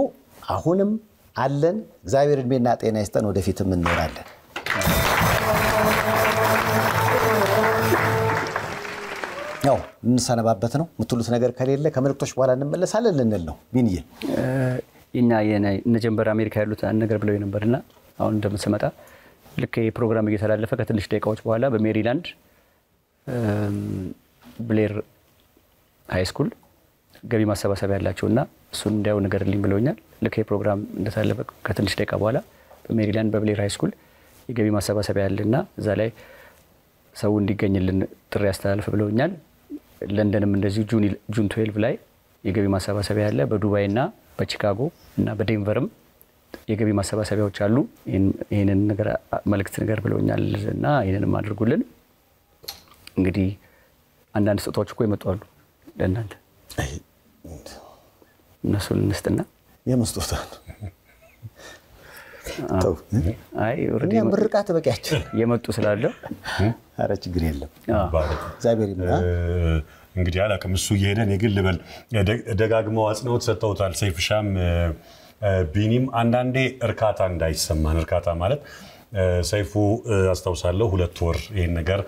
አሁንም አለን እግዚአብሔር እድሜና ጤና ይስጠን ወደፊትም እንኖራለን ያው እንሰነባበት ነው ምትሉት ነገር ከሌለ ከመልክቶች በኋላ እንመለሳለን ልንል ነው ቢንዬ እና የነጀንበር አሜሪካ ያሉት አንድ ነገር ብለው ነበርና አሁን እንደምትሰማታ ልክ የፕሮግራም እየተላለፈ ከትንሽ ደቂቃዎች በኋላ በሜሪላንድ ብሌር ሃይ ስኩል ገቢ ማሰባሰቢያ ያላቸውና እሱን እንዲያው ነገርልኝ ብለውኛል ልክ የፕሮግራም እንደተላለፈ ከትንሽ ደቂቃ በኋላ በሜሪላንድ በብሌር ሃይ ስኩል የገቢ ማሰባሰቢያ ያለና እዛ ላይ ሰው እንዲገኝልን ጥሪ ያስተላልፍ ብለውኛል ለንደንም እንደዚህ ጁን 12 ላይ የገቢ ማሰባሰቢያ ያለ በዱባይና በቺካጎ እና በዴንቨርም የገቢ ማሰባሰቢያዎች አሉ ይሄንን ነገር መልእክት ነገር ብለውኛልና ይሄንንም አድርጉልን እንግዲህ አንዳንድ ስጦታዎች እኮ ይመጣሉ ለእናንተ እነሱን እንስጥና የመስጦታ አይ ኦሬዲ ምርቃት በቂያቸው የመጡ ስላለ አረ ችግር የለም እግዚአብሔር ይመስገን እንግዲህ አላቀም እሱ ይሄደን የግል በል ደጋግመው አጽንኦት ሰጥተውታል ሰይፍሻም ቢኒም አንዳንዴ እርካታ እንዳይሰማን እርካታ ማለት ሰይፉ አስተውሳለሁ 2 ወር ይሄን ነገር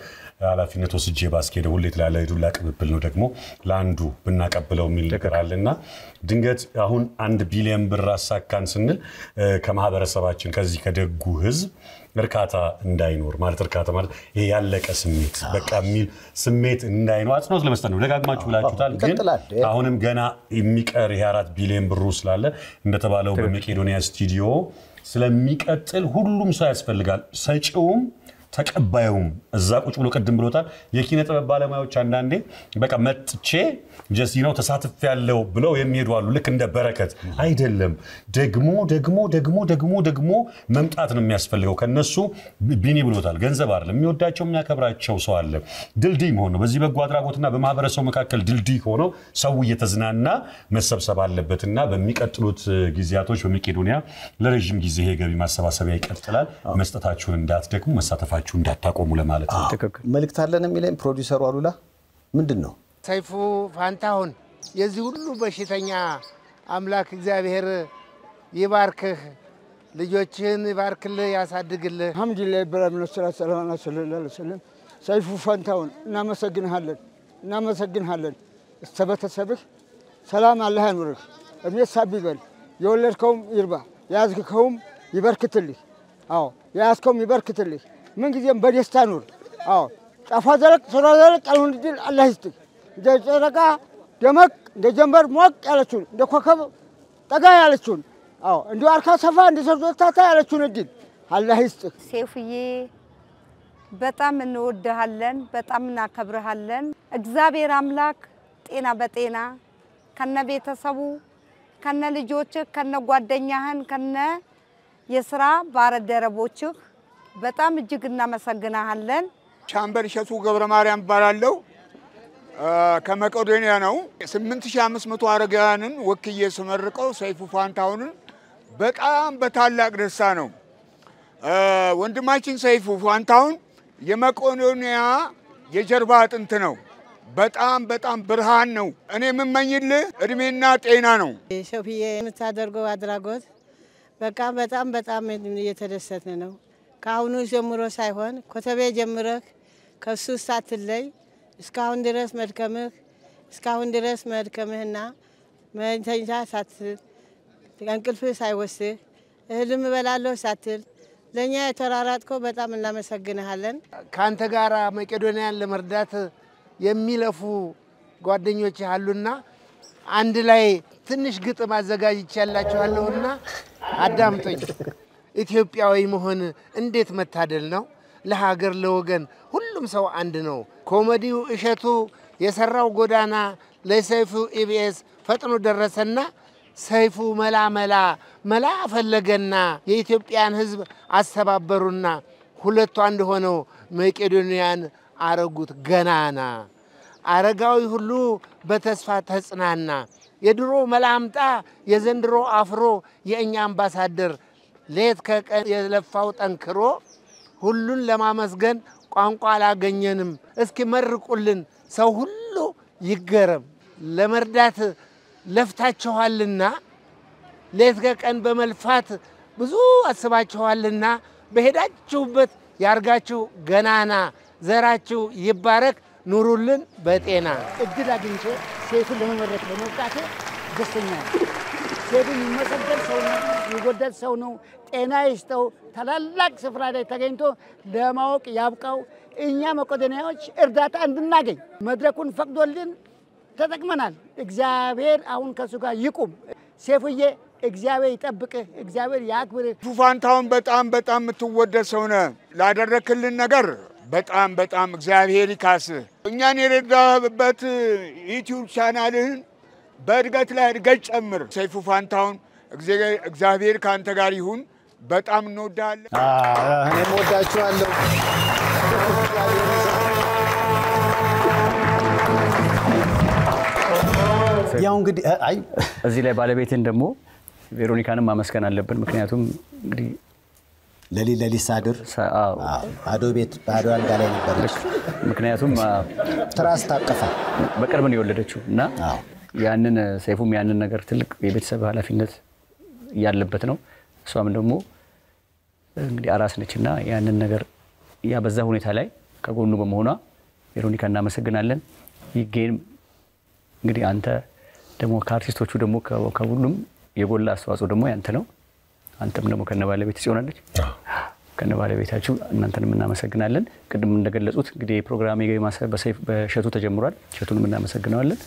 ኃላፊነት ወስጄ ባስኬደ ሁሌ ተላላ ይዱላ ቅብብል ነው ደግሞ ለአንዱ ብናቀብለው ሚል ነገር አለና ድንገት አሁን 1 ቢሊዮን ብር አሳካን ስንል ከማህበረሰባችን ከዚህ ከደጉ ህዝብ እርካታ እንዳይኖር ማለት እርካታ ማለት ይሄ ያለቀ ስሜት በቃ ሚል ስሜት እንዳይኖር አጽንኦት ለመስጠት ነው ደጋግማችሁ ብላችሁታል ግን አሁንም ገና የሚቀር ይሄ 4 ቢሊዮን ብር ስላለ እንደተባለው በመቄዶኒያ ስቱዲዮ ስለሚቀጥል ሁሉም ሰው ያስፈልጋል ሰጪውም ተቀባዩም እዛ ቁጭ ብሎ ቀድም ብሎታል የኪነ ጥበብ ባለሙያዎች አንዳንዴ በቃ መጥቼ ጀስት ነው ተሳትፍ ያለው ብለው የሚሄዱ አሉ ልክ እንደ በረከት አይደለም ደግሞ መምጣት ነው የሚያስፈልገው ከነሱ ቢኒ ብሎታል ገንዘብ አይደለም የሚወዳቸው የሚያከብራቸው ሰው አለ ድልድይ መሆን ነው በዚህ በጎ አድራጎትና በማህበረሰቡ መካከል ድልድይ ሆኖ ሰው እየተዝናና መሰብሰብ አለበትና በሚቀጥሉት ጊዜያቶች በመቄዶኒያ ለረጅም ጊዜ ገቢ ማሰባሰቢያ ይቀጥላል መስጠታችሁን እንዳትደክሙ መሳተፋችሁ እንዳታቆሙ ለማለት ነው መልእክት አለን የሚለኝ ፕሮዲዩሰሩ አሉላ ምንድነው ሰይፉ ፋንታሁን የዚህ ሁሉ በሽተኛ አምላክ እግዚአብሔር ይባርክህ ልጆችን ይባርክልህ ያሳድግልህ አልহামዱሊላህ ኢብራሂም ሰለላሁ ዐለይሂ ወሰለም ሰይፉ ፋንታሁን እናመሰግንሃለን እስተበተሰብህ ሰላም አላህ ያኑርህ እምነት ሳቢበል የወለድከውም ይርባ ያዝከውም ይበርክትልህ አዎ ያዝከውም ይበርክትልህ ምን ጊዜም በደስታ ኑር አዎ ጣፋ ዘረቅ ሰራዘረቅ ያልሆነ ድል አላህ ይስጥህ እንደ ጨረቃ ደመቅ እንደ ጀንበር ሞቅ ያለችውን እንደ ኮከብ ጠጋ ያለችውን አዎ እንደ አርካ ሰፋ እንደ ሰርቶታታ ያለችውን ድል አላህ ይስጥህ ሰይፉዬ በጣም እንወድሃለን በጣም እናከብርሃለን እግዚአብሔር አምላክ ጤና በጤና ከነ ቤተሰቡ ከነ ልጆችህ ከነ ጓደኛህን ከነ የሥራ ባረደረቦችህ በጣም እጅግ እናመሰግናለን ሻምበል ሸቱ ገብረ ማርያም ባላለው ከመቄዶኒያ ነው 8500 አረጋውያንን ወክዬ ስመርቀው ሰይፉ ፋንታሁንን በጣም በታላቅ ደስታ ነው ወንድማችን ሰይፉ ፋንታሁን የመቄዶኒያ የጀርባ አጥንት ነው በጣም ብርሃን ነው እኔ የምመኝልህ እድሜና ጤና ነው ሸፊዬ የምታደርገው አድራጎት በቃ በጣም እየተደሰትን ነው ካሁኑ ጀምሮ ሳይሆን ኮተቤ ጀምረህ ከሱ ሳትለይ እስካሁን ድረስ መድከምህና መንተኛ ሳትል እንቅልፍ ሳይወስህ እህልም በላለሁ ሳትል ለኛ የተራራጥከው በጣም እናመሰግንሃለን ካንተ ጋራ መቄዶኒያን ለመርዳት የሚለፉ ጓደኞች አሉና አንድ ላይ ትንሽ ግጥም አዘጋጅቻላችኋለሁና አዳምጡኝ ኢትዮጵያዊ መሆን እንዴት መታደል ነው ለሀገር ለወገን ሁሉም ሰው አንድ ነው ኮሜዲው እሸቱ የሰራው ጎዳና ለሰይፉ ኢቢኤስ ፈጥኖ ደረሰና ሰይፉ መላ ፈለገና የኢትዮጵያን ሕዝብ አስተባበሩና ሁለቱ አንድ ሆነው መቄዶንያን አረጉት ገናና። አረጋዊ ሁሉ በተስፋ ተጽናና። የድሮ መላምጣ የዘንድሮ አፍሮ የእኛ አምባሳደር ሌት ከቀን የለፋው ጠንክሮ ሁሉን ለማመስገን ቋንቋ አላገኘንም። እስኪ መርቁልን ሰው ሁሉ ይገረም። ለመርዳት ለፍታችኋልና ሌት ከቀን በመልፋት ብዙ አስባችኋልና በሄዳችሁበት ያርጋችሁ ገናና። ዘራችሁ ይባረክ ኑሩልን በጤና። እድል አግኝቼ ሴቱን ለመመረቅ በመብቃቴ ደስተኛ ነኝ። ሴቱን የሚመሰገን ሰው ነው፣ የሚወደድ ሰው ነው። ጤና ይስጠው። ታላላቅ ስፍራ ላይ ተገኝቶ ለማወቅ ያብቃው። እኛ መቄዶንያዎች እርዳታ እንድናገኝ መድረኩን ፈቅዶልን ተጠቅመናል። እግዚአብሔር አሁን ከሱ ጋር ይቁም። ሴፉዬ እግዚአብሔር ይጠብቅህ፣ እግዚአብሔር ያክብርህ። ፋንታውን በጣም የምትወደድ ሰው ነህ። ላደረክልን ነገር በጣም እግዚአብሔር ይካስህ። እኛን የረዳህበት ዩቲዩብ ቻናልህን በእድገት ላይ እድገት ጨምር። ሰይፉ ፋንታውን እግዚአብሔር ካንተ ጋር ይሁን። በጣም እንወዳለን። እኔም ወዳችኋለሁ። ያው እንግዲህ እዚህ ላይ ባለቤቴን ደግሞ ቬሮኒካንም ማመስገን አለብን። ምክንያቱም እንግዲህ ለሊት ሳድር ባዶ ቤት ባዶ አልጋ ላይ ነበረች። ምክንያቱም ትራስ ታቀፋ በቅርብ ነው የወለደችው እና ያንን ሰይፉም ያንን ነገር ትልቅ የቤተሰብ ኃላፊነት ያለበት ነው። እሷም ደግሞ እንግዲህ አራስ ነችና ያንን ነገር ያ በዛ ሁኔታ ላይ ከጎኑ በመሆኗ ቬሮኒካ እናመሰግናለን። ይገኝ እንግዲህ አንተ ደግሞ ከአርቲስቶቹ ደግሞ ከሁሉም የጎላ አስተዋጽኦ ደግሞ ያንተ ነው። አንተም ደግሞ ከነባለቤት ሲሆናለች ከነባለቤታችሁ እናንተንም እናመሰግናለን። ቅድም እንደገለጹት እንግዲህ ፕሮግራም በሸቱ ተጀምሯል። ሸቱንም እናመሰግናለን።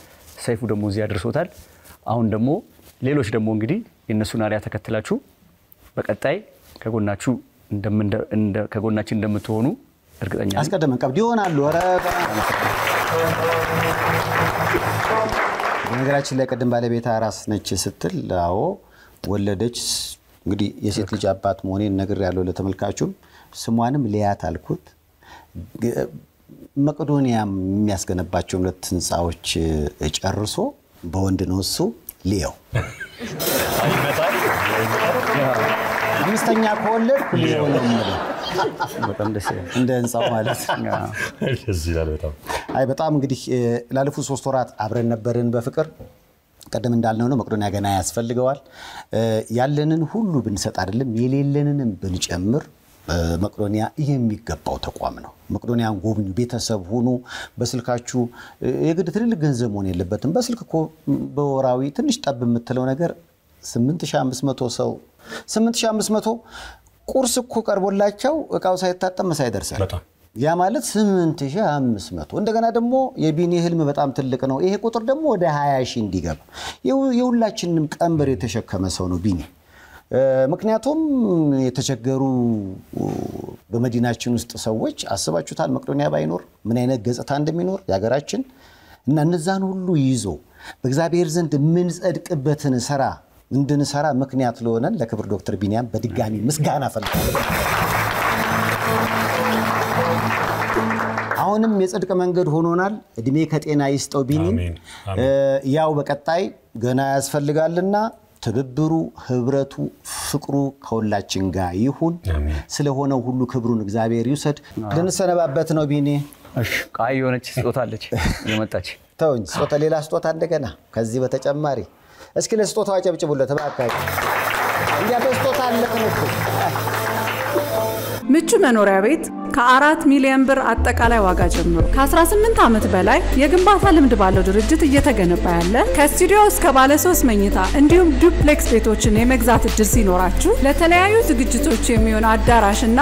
ሰይፉ ደግሞ እዚህ አድርሶታል። አሁን ደግሞ ሌሎች ደግሞ እንግዲህ የነሱን አሪያ ተከትላችሁ በቀጣይ ከጎናችን እንደምትሆኑ እርግጠኛ ነኝ። አስቀድመን ቀብድ ይሆናሉ። ኧረ በነገራችን ላይ ቀደም ባለቤት አራስ ነች ስትል አዎ ወለደች። እንግዲህ የሴት ልጅ አባት መሆኔን ነግሬያለሁ ለተመልካቹም። ስሟንም ሊያት አልኩት። መቄዶንያ የሚያስገነባቸው 2 ህንጻዎች ጨርሶ በወንድ ነው እሱ ሊያው አምስተኛ ከወለድኩ ሊያው ነው ማለት በጣም ደስ ይላል። እንደ ህንጻው ማለት እዚህ ላይ በጣም እንግዲህ ላለፉት 3 ወራት አብረን ነበርን በፍቅር። ቀደም እንዳልነው ነው መቄዶንያ ገና ያስፈልገዋል። ያለንን ሁሉ ብንሰጥ አይደለም የሌለንንም ብንጨምር መቄዶንያ የሚገባው ተቋም ነው። መቄዶንያን ጎብኙ፣ ቤተሰብ ሁኑ። በስልካችሁ የግድ ትልልቅ ገንዘብ መሆን የለበትም። በስልክ እኮ በወራዊ ትንሽ ጠብ የምትለው ነገር 8500 ሰው 8500 ቁርስ እኮ ቀርቦላቸው እቃው ሳይታጠም ሳይደርሳል። ያ ማለት 8500 እንደገና ደግሞ የቢኒ ህልም በጣም ትልቅ ነው። ይሄ ቁጥር ደግሞ ወደ 20000 እንዲገባ የሁላችንም ቀንበር የተሸከመ ሰው ነው ቢኒ። ምክንያቱም የተቸገሩ በመዲናችን ውስጥ ሰዎች አስባችሁታል መቄዶንያ ባይኖር ምን አይነት ገጽታ እንደሚኖር ያገራችን እና እነዛን ሁሉ ይዞ በእግዚአብሔር ዘንድ ምን ጸድቅበትን ስራ እንድንሰራ ምክንያት ለሆነን ለክብር ዶክተር ቢኒያም በድጋሚ ምስጋና ፈልጋለሁ። አሁንም የጽድቅ መንገድ ሆኖናል። እድሜ ከጤና ይስጠው ቢኒ። ያው በቀጣይ ገና ያስፈልጋልና ትብብሩ፣ ህብረቱ፣ ፍቅሩ ከሁላችን ጋር ይሁን። ስለሆነው ሁሉ ክብሩን እግዚአብሔር ይውሰድ። ልንሰነባበት ነው ቢኒ። እሺ ቃይ የሆነች ስጦታ አለች የመጣች ተውኝ። ስጦታ ሌላ ስጦታ እንደገና ከዚህ በተጨማሪ እስኪ ለስጦታው አጨብጭቡለት እባካችሁ። እንዲያው ስጦታ አለከን እኮ ምቹ መኖሪያ ቤት ከ4 ሚሊዮን ብር አጠቃላይ ዋጋ ጀምሮ ከ18 ዓመት በላይ የግንባታ ልምድ ባለው ድርጅት እየተገነባ ያለ ከስቱዲዮ እስከ ባለ 3 መኝታ እንዲሁም ዱፕሌክስ ቤቶችን የመግዛት እድል ሲኖራችሁ ለተለያዩ ዝግጅቶች የሚሆን አዳራሽና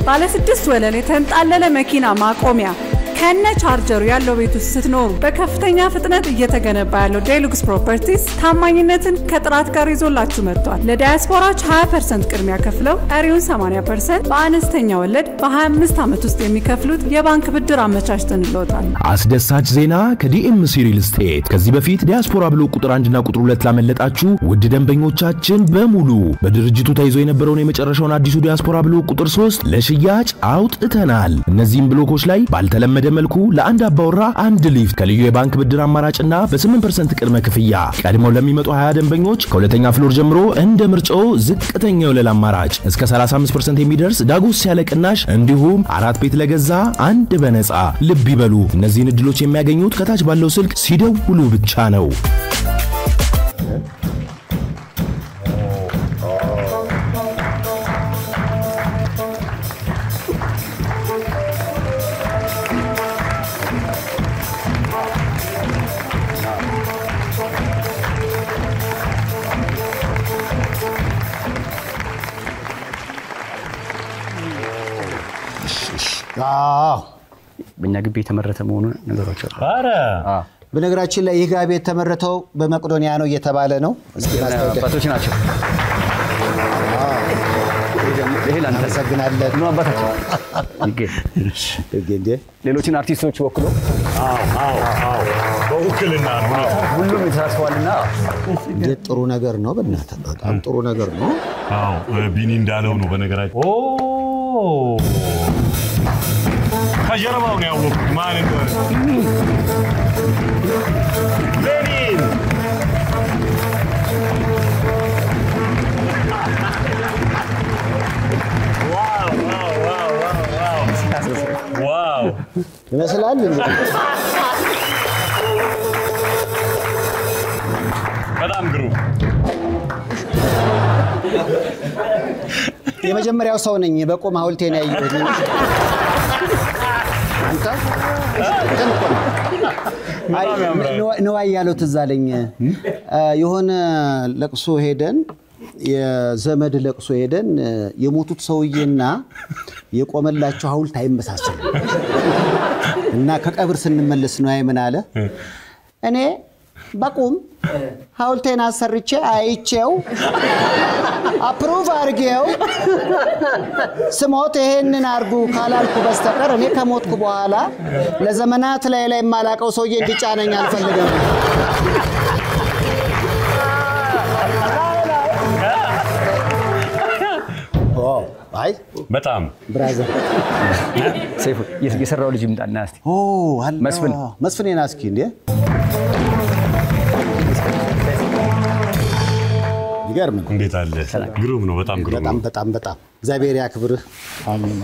ባለ 6 ወለል የተንጣለለ መኪና ማቆሚያ ከነ ቻርጀሩ ያለው ቤት ውስጥ ስትኖሩ በከፍተኛ ፍጥነት እየተገነባ ያለው ዴሉክስ ፕሮፐርቲስ ታማኝነትን ከጥራት ጋር ይዞላችሁ መጥቷል። ለዳያስፖራዎች 20% ቅድሚያ ከፍለው ቀሪውን 80% በአነስተኛ ወለድ በ25 ዓመት ውስጥ የሚከፍሉት የባንክ ብድር አመቻችተንልዎታል። አስደሳች ዜና ከዲኤምሲ ሪል ስቴት ከዚህ በፊት ዲያስፖራ ብሎ ቁጥር 1 እና ቁጥር 2 ላመለጣችሁ ውድ ደንበኞቻችን በሙሉ በድርጅቱ ተይዞ የነበረውን የመጨረሻውን አዲሱ ዲያስፖራ ብሎ ቁጥር 3 ለሽያጭ አውጥተናል። እነዚህም ብሎኮች ላይ ባልተለመደ መልኩ ለአንድ አባወራ አንድ ሊፍት ከልዩ የባንክ ብድር አማራጭና በ8% ቅድመ ክፍያ ቀድመው ለሚመጡ 20 ደንበኞች ከሁለተኛ ፍሎር ጀምሮ እንደ ምርጫው ዝቅተኛ የወለል አማራጭ እስከ 35% የሚደርስ ዳጎስ ያለ ቅናሽ እንዲሁም 4 ቤት ለገዛ አንድ በነፃ። ልብ ይበሉ፣ እነዚህን እድሎች የሚያገኙት ከታች ባለው ስልክ ሲደውሉ ብቻ ነው። በእኛ ግቢ የተመረተ መሆኑን ነገሮች አሉ። አረ በነገራችን ላይ ይህ ጋቢ የተመረተው በመቄዶንያ ነው እየተባለ ነው። እስኪ አባቶች ናቸው። ይሄ ላንተ እናመሰግናለን። ነው አባታችን ይገ ሌሎችን አርቲስቶች ወክሎ በውክልና ነው ሁሉም ተሳትፈዋልና ጥሩ ነገር ነው። በእናትህ በጣም ጥሩ ነገር ነው። ቢኒ እንዳለው ነው በነገራችን ከጀርባው ነው ያወቁት ማን እንደሆነ ሌኒን ዋው ይመስላል በጣም ግሩም የመጀመሪያው ሰው ነኝ በቆም ሐውልቴን ያየሁት አንተ ነው ያለው ትዛለኝ የሆነ ለቅሶ ሄደን የዘመድ ለቅሶ ሄደን የሞቱት ሰውዬና የቆመላቸው ሐውልት አይመሳሰልም እና ከቀብር ስንመለስ ነው አይምን አለ እኔ በቁም ሐውልቴን አሰርቼ አይቼው አፕሩቭ አርጌው ስሞት ይሄንን አርጉ ካላልኩ በስተቀር እኔ ከሞትኩ በኋላ ለዘመናት ላይ ማላቀው ሰውዬ እንዲጫነኝ አልፈልግም። አይ በጣም ብራዘር ሰይፉ የሰራው ልጅ ይምጣና እስቲ መስፍን የናስኪ እንዴ ይገርም እንዴት አለ ግሩም ነው በጣም ግሩም ነው በጣም እግዚአብሔር ያክብርህ አሜን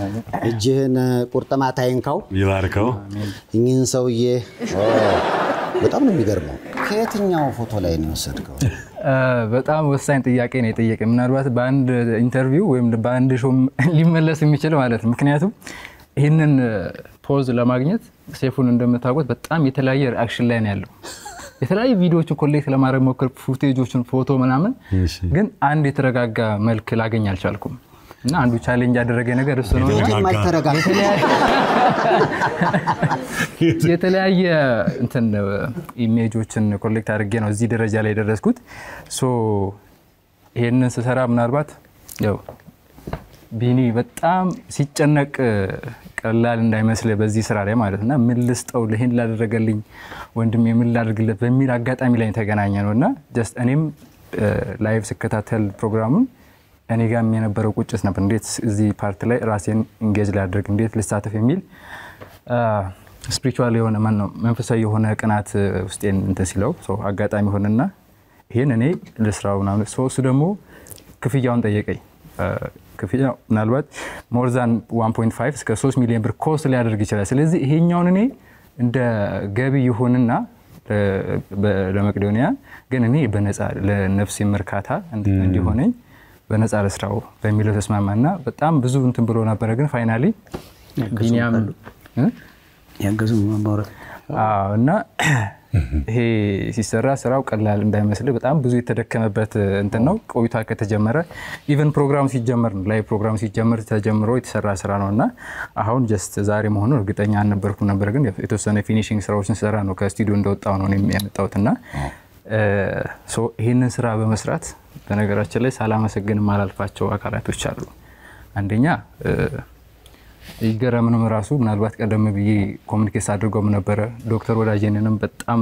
እጅህን ቁርጥማት አይንካው ይባርከው እኚህን ሰውዬ በጣም ነው የሚገርመው ከየትኛው ፎቶ ላይ ነው ወሰድከው በጣም ወሳኝ ጥያቄ ነው የጠየቀኝ ምናልባት በአንድ ኢንተርቪው ወይም በአንድ ሾው ሊመለስ የሚችል ማለት ምክንያቱም ይሄንን ፖዝ ለማግኘት ሰይፉን እንደምታውቁት በጣም የተለያየ ሪአክሽን ላይ ነው ያለው የተለያየ ቪዲዮዎችን ኮሌክት ለማድረግ ሞክር ፉቴጆችን ፎቶ ምናምን ግን አንድ የተረጋጋ መልክ ላገኝ አልቻልኩም እና አንዱ ቻሌንጅ ያደረገ ነገር እሱ ነው የተለያየ እንትን ኢሜጆችን ኮሌክት አድርጌ ነው እዚህ ደረጃ ላይ ደረስኩት ሶ ይሄንን ስሰራ ምናልባት ያው ቢኒ በጣም ሲጨነቅ ቀላል እንዳይመስል በዚህ ስራ ላይ ማለትና ምን ልስጠው ለሄን ላደረገልኝ ወንድም ምን ላድርግለት በሚል አጋጣሚ ላይ ተገናኘ ነውና ጀስት እኔም ላይቭ ስከታተል ፕሮግራሙን እኔ ጋር የነበረው ቁጭት ነበር እንዴት እዚህ ፓርት ላይ ራሴን ኢንጌጅ ላድርግ እንዴት ልሳተፍ የሚል ስፒሪቹዋል የሆነ ማን ነው መንፈሳዊ የሆነ ቅናት ውስጤን እንትን ሲለው ሶ አጋጣሚ ሆነና ይሄን እኔ ለስራውና ሶ ደግሞ ክፍያውን ጠየቀኝ ክፍያው ምናልባት ሞር ዛን 1.5 እስከ 3 ሚሊዮን ብር ኮስት ሊያደርግ ይችላል ስለዚህ ይሄኛውን እኔ እንደ ገቢ ይሆንና ለመቄዶንያ ግን እኔ በነፃ ለነፍስ መርካታ እንዲሆነኝ በነፃ ለስራው በሚለው ተስማማና በጣም ብዙ እንትን ብሎ ነበር ግን ፋይናሊ ቢኒያም ያገዙ ማውራት እና ይሄ ሲሰራ ስራው ቀላል እንዳይመስል በጣም ብዙ የተደከመበት እንትን ነው። ቆይታ ከተጀመረ ኢቨን ፕሮግራም ሲጀመር ነው ላይ ፕሮግራም ሲጀመር ተጀምሮ የተሰራ ስራ ነውና አሁን ጀስት ዛሬ መሆኑ እርግጠኛ አልነበርኩም ነበር፣ ግን የተወሰነ ፊኒሺንግ ስራዎችን ሰራ ነው ከስቱዲዮ እንደወጣው ነው የሚያመጣውትና ይሄንን ስራ በመስራት በነገራችን ላይ ሳላመሰግን ማላልፋቸው አካላቶች አሉ። አንደኛ ይገረምንም ራሱ ምናልባት ቀደም ብዬ ኮሙኒኬት አድርጎም ነበር ዶክተር ወዳጄንንም በጣም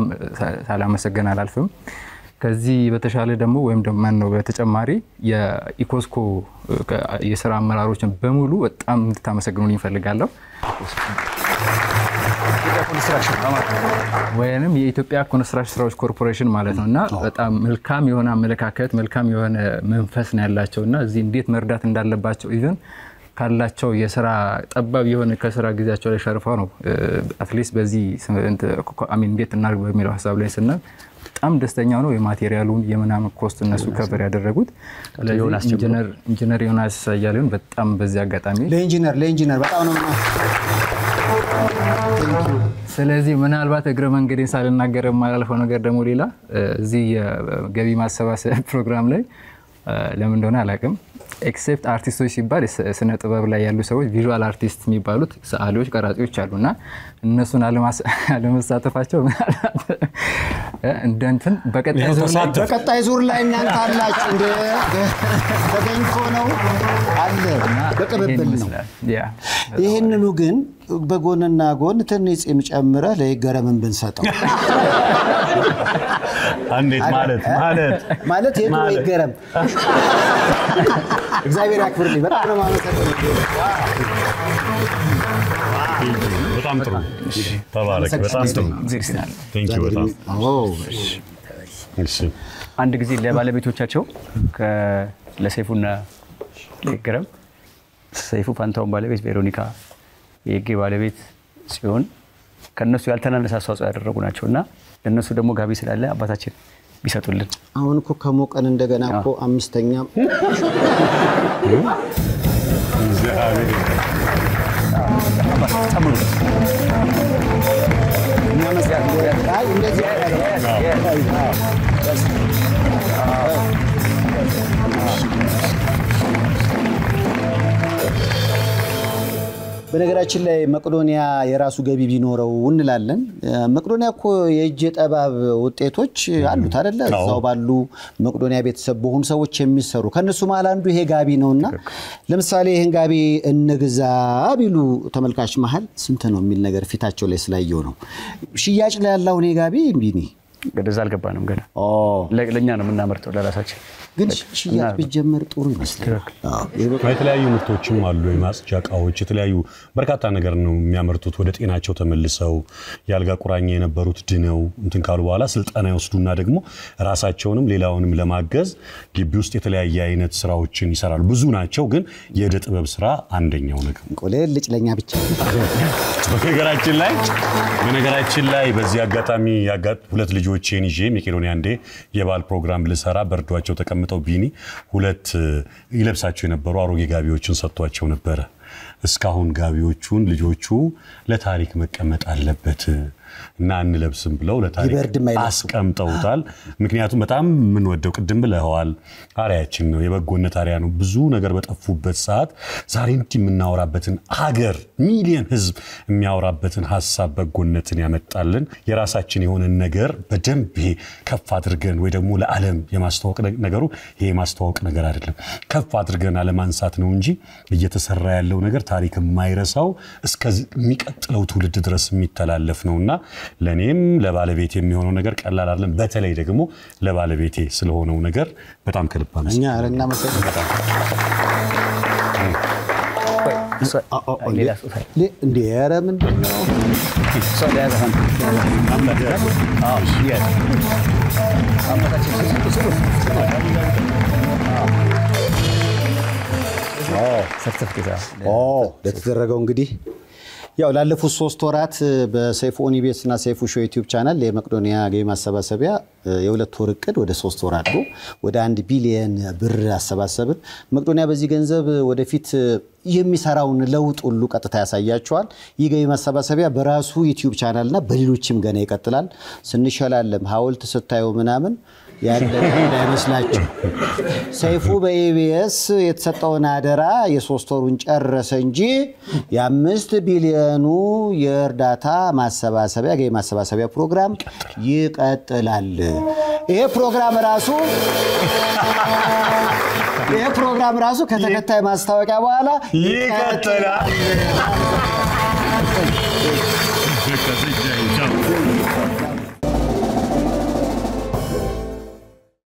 ሳላመሰግን አላልፍም። ከዚህ በተሻለ ደግሞ ወይም ደግሞ ነው በተጨማሪ የኢኮስኮ የሥራ አመራሮችን በሙሉ በጣም እንድታመሰግኑልኝ እፈልጋለሁ። ወይንም የኢትዮጵያ ኮንስትራክሽን ስራዎች ኮርፖሬሽን ማለት ነውና በጣም መልካም የሆነ አመለካከት መልካም የሆነ መንፈስ ነው ያላቸውና እዚህ እንዴት መርዳት እንዳለባቸው ኢቭን ካላቸው የሥራ ጠባብ የሆነ ከሥራ ጊዜያቸው ላይ ሸርፈው ነው አትሊስት በዚህ አሚን እንዴት እናርግ በሚለው ሐሳብ ላይ ስናል በጣም ደስተኛው ነው። የማቴሪያሉን የምናምን ኮስት እነሱ ከበር ያደረጉት ኢንጂነር ዮናስ ያያሉን በጣም በዚህ አጋጣሚ ለኢንጂነር በጣም ነው ስለዚህ ምናልባት እግረ መንገዴን ሳልናገር ማላልፈው ነገር ደግሞ ሌላ እዚህ የገቢ ማሰባሰብ ፕሮግራም ላይ ለምን እንደሆነ አላውቅም ኤክሴፕት አርቲስቶች ሲባል ስነ ጥበብ ላይ ያሉ ሰዎች ቪዥዋል አርቲስት የሚባሉት ሰዓሊዎች ቀራጺዎች አሉና እነሱን አለመሳተፋቸው እንደንትን በቀጣይ ዙር ላይ እናንተ አላችሁ እንደ ተገኝቶ ነው አለ በቅብብል ነው ይሄንኑ ግን በጎንና ጎን ትንሽ የሚጨምረው ለይገረምን ብንሰጠው አንዴት ማለት የቱ ይገረም እግዚአብሔር ያክብርልኝ በጣም ነው ማመሰግነው በጣም ጥሩ ተባረክ በጣም ጥሩ ቴንክ ዩ በጣም እሺ አንድ ጊዜ ለባለቤቶቻቸው ለሰይፉና ለይገረም ሰይፉ ፋንታውን ባለቤት ቬሮኒካ የጌ ባለቤት ሲሆን ከነሱ ያልተናነሰ አስተዋጽኦ ያደረጉ ናቸውና ለነሱ ደግሞ ጋቢ ስላለ አባታችን ቢሰጡልን አሁን እኮ ከሞቀን እንደገና እኮ አምስተኛ በነገራችን ላይ መቅዶኒያ የራሱ ገቢ ቢኖረው እንላለን። መቅዶኒያ እኮ የእጅ ጠባብ ውጤቶች አሉት አይደለ? እዛው ባሉ መቅዶኒያ ቤተሰብ በሆኑ ሰዎች የሚሰሩ ከነሱ መሃል አንዱ ይሄ ጋቢ ነውና ለምሳሌ ይሄን ጋቢ እንግዛ ቢሉ ተመልካች መሃል ስንት ነው የሚል ነገር ፊታቸው ላይ ስላየው ነው። ሽያጭ ላይ ያለው ይሄ ጋቢ ቢኒ ገደዛ አልገባንም ገና ለኛ ነው የምናመርተው ለራሳችን ግን ሽያጭ ቢጀመር ጥሩ ይመስላል። የተለያዩ ምርቶችም አሉ የማጽጃ ዕቃዎች የተለያዩ በርካታ ነገር ነው የሚያመርቱት ወደ ጤናቸው ተመልሰው ያልጋ ቁራኛ የነበሩት ድነው እንትን ካሉ በኋላ ስልጣና ይወስዱና ደግሞ ራሳቸውንም ሌላውንም ለማገዝ ግቢ ውስጥ የተለያየ አይነት ስራዎችን ይሰራሉ። ብዙ ናቸው ግን የእደ ጥበብ ስራ አንደኛው ነገር ቆሌል ልጭለኛ ብቻ በነገራችን ላይ በዚህ አጋጣሚ ሁለት ልጆቼን ይዤ መቄዶንያ እንደ የባል ፕሮግራም ልሰራ በርዷቸው ተቀምጠው ቢኒ ሁለት ይለብሳቸው የነበሩ አሮጌ ጋቢዎችን ሰጥቷቸው ነበር። እስካሁን ጋቢዎቹን ልጆቹ ለታሪክ መቀመጥ አለበት እና እንለብስም ብለው ለታሪክ አስቀምጠውታል። ምክንያቱም በጣም ምን ወደው ቅድም ብለዋል አሪያችን ነው የበጎነት አሪያ ነው። ብዙ ነገር በጠፉበት ሰዓት ዛሬ እንዲህ የምናወራበትን ሀገር ሚሊዮን ህዝብ የሚያወራበትን ሐሳብ በጎነትን ያመጣልን የራሳችን የሆነ ነገር በደንብ ከፍ አድርገን ወይ ደግሞ ለዓለም የማስተዋወቅ ነገሩ ይሄ ማስተዋወቅ ነገር አይደለም ከፍ አድርገን አለማንሳት ነው እንጂ እየተሰራ ያለው ነገር ታሪክ የማይረሳው እስከዚህ የሚቀጥለው ትውልድ ድረስ የሚተላለፍ ነውና ለኔም ለባለቤቴ የሚሆነው ነገር ቀላል አይደለም። በተለይ ደግሞ ለባለቤቴ ስለሆነው ነገር በጣም ከልብ አመሰግናለሁ። እኛ አረና መሰግናለሁ። እንዴ ኧረ ምንድነው ለተደረገው እንግዲህ ያው ላለፉት 3 ወራት በሰይፉ ኦኒቤስ እና ሰይፉ ሾው ዩቲዩብ ቻናል የመቅዶኒያ ገቢ ማሰባሰቢያ የሁለት ወር እቅድ ወደ 3 ወር አድጎ ወደ 1 ቢሊዮን ብር አሰባሰብን። መቅዶኒያ በዚህ ገንዘብ ወደፊት የሚሰራውን ለውጥ ሁሉ ቀጥታ ያሳያቸዋል። ይህ ገቢ ማሰባሰቢያ በራሱ ዩቲዩብ ቻናልና በሌሎችም ገና ይቀጥላል። ስንሸላለም ሐውልት ስታዩ ምናምን ያለ እንዳይመስላችሁ ሰይፉ በኢቢኤስ የተሰጠውን አደራ የ3 ወሩን ጨረሰ እንጂ የ5 ቢሊዮኑ የእርዳታ ማሰባሰቢያ ገቢ ማሰባሰቢያ ፕሮግራም ይቀጥላል። ይሄ ፕሮግራም ራሱ ከተከታይ ማስታወቂያ በኋላ ይቀጥላል።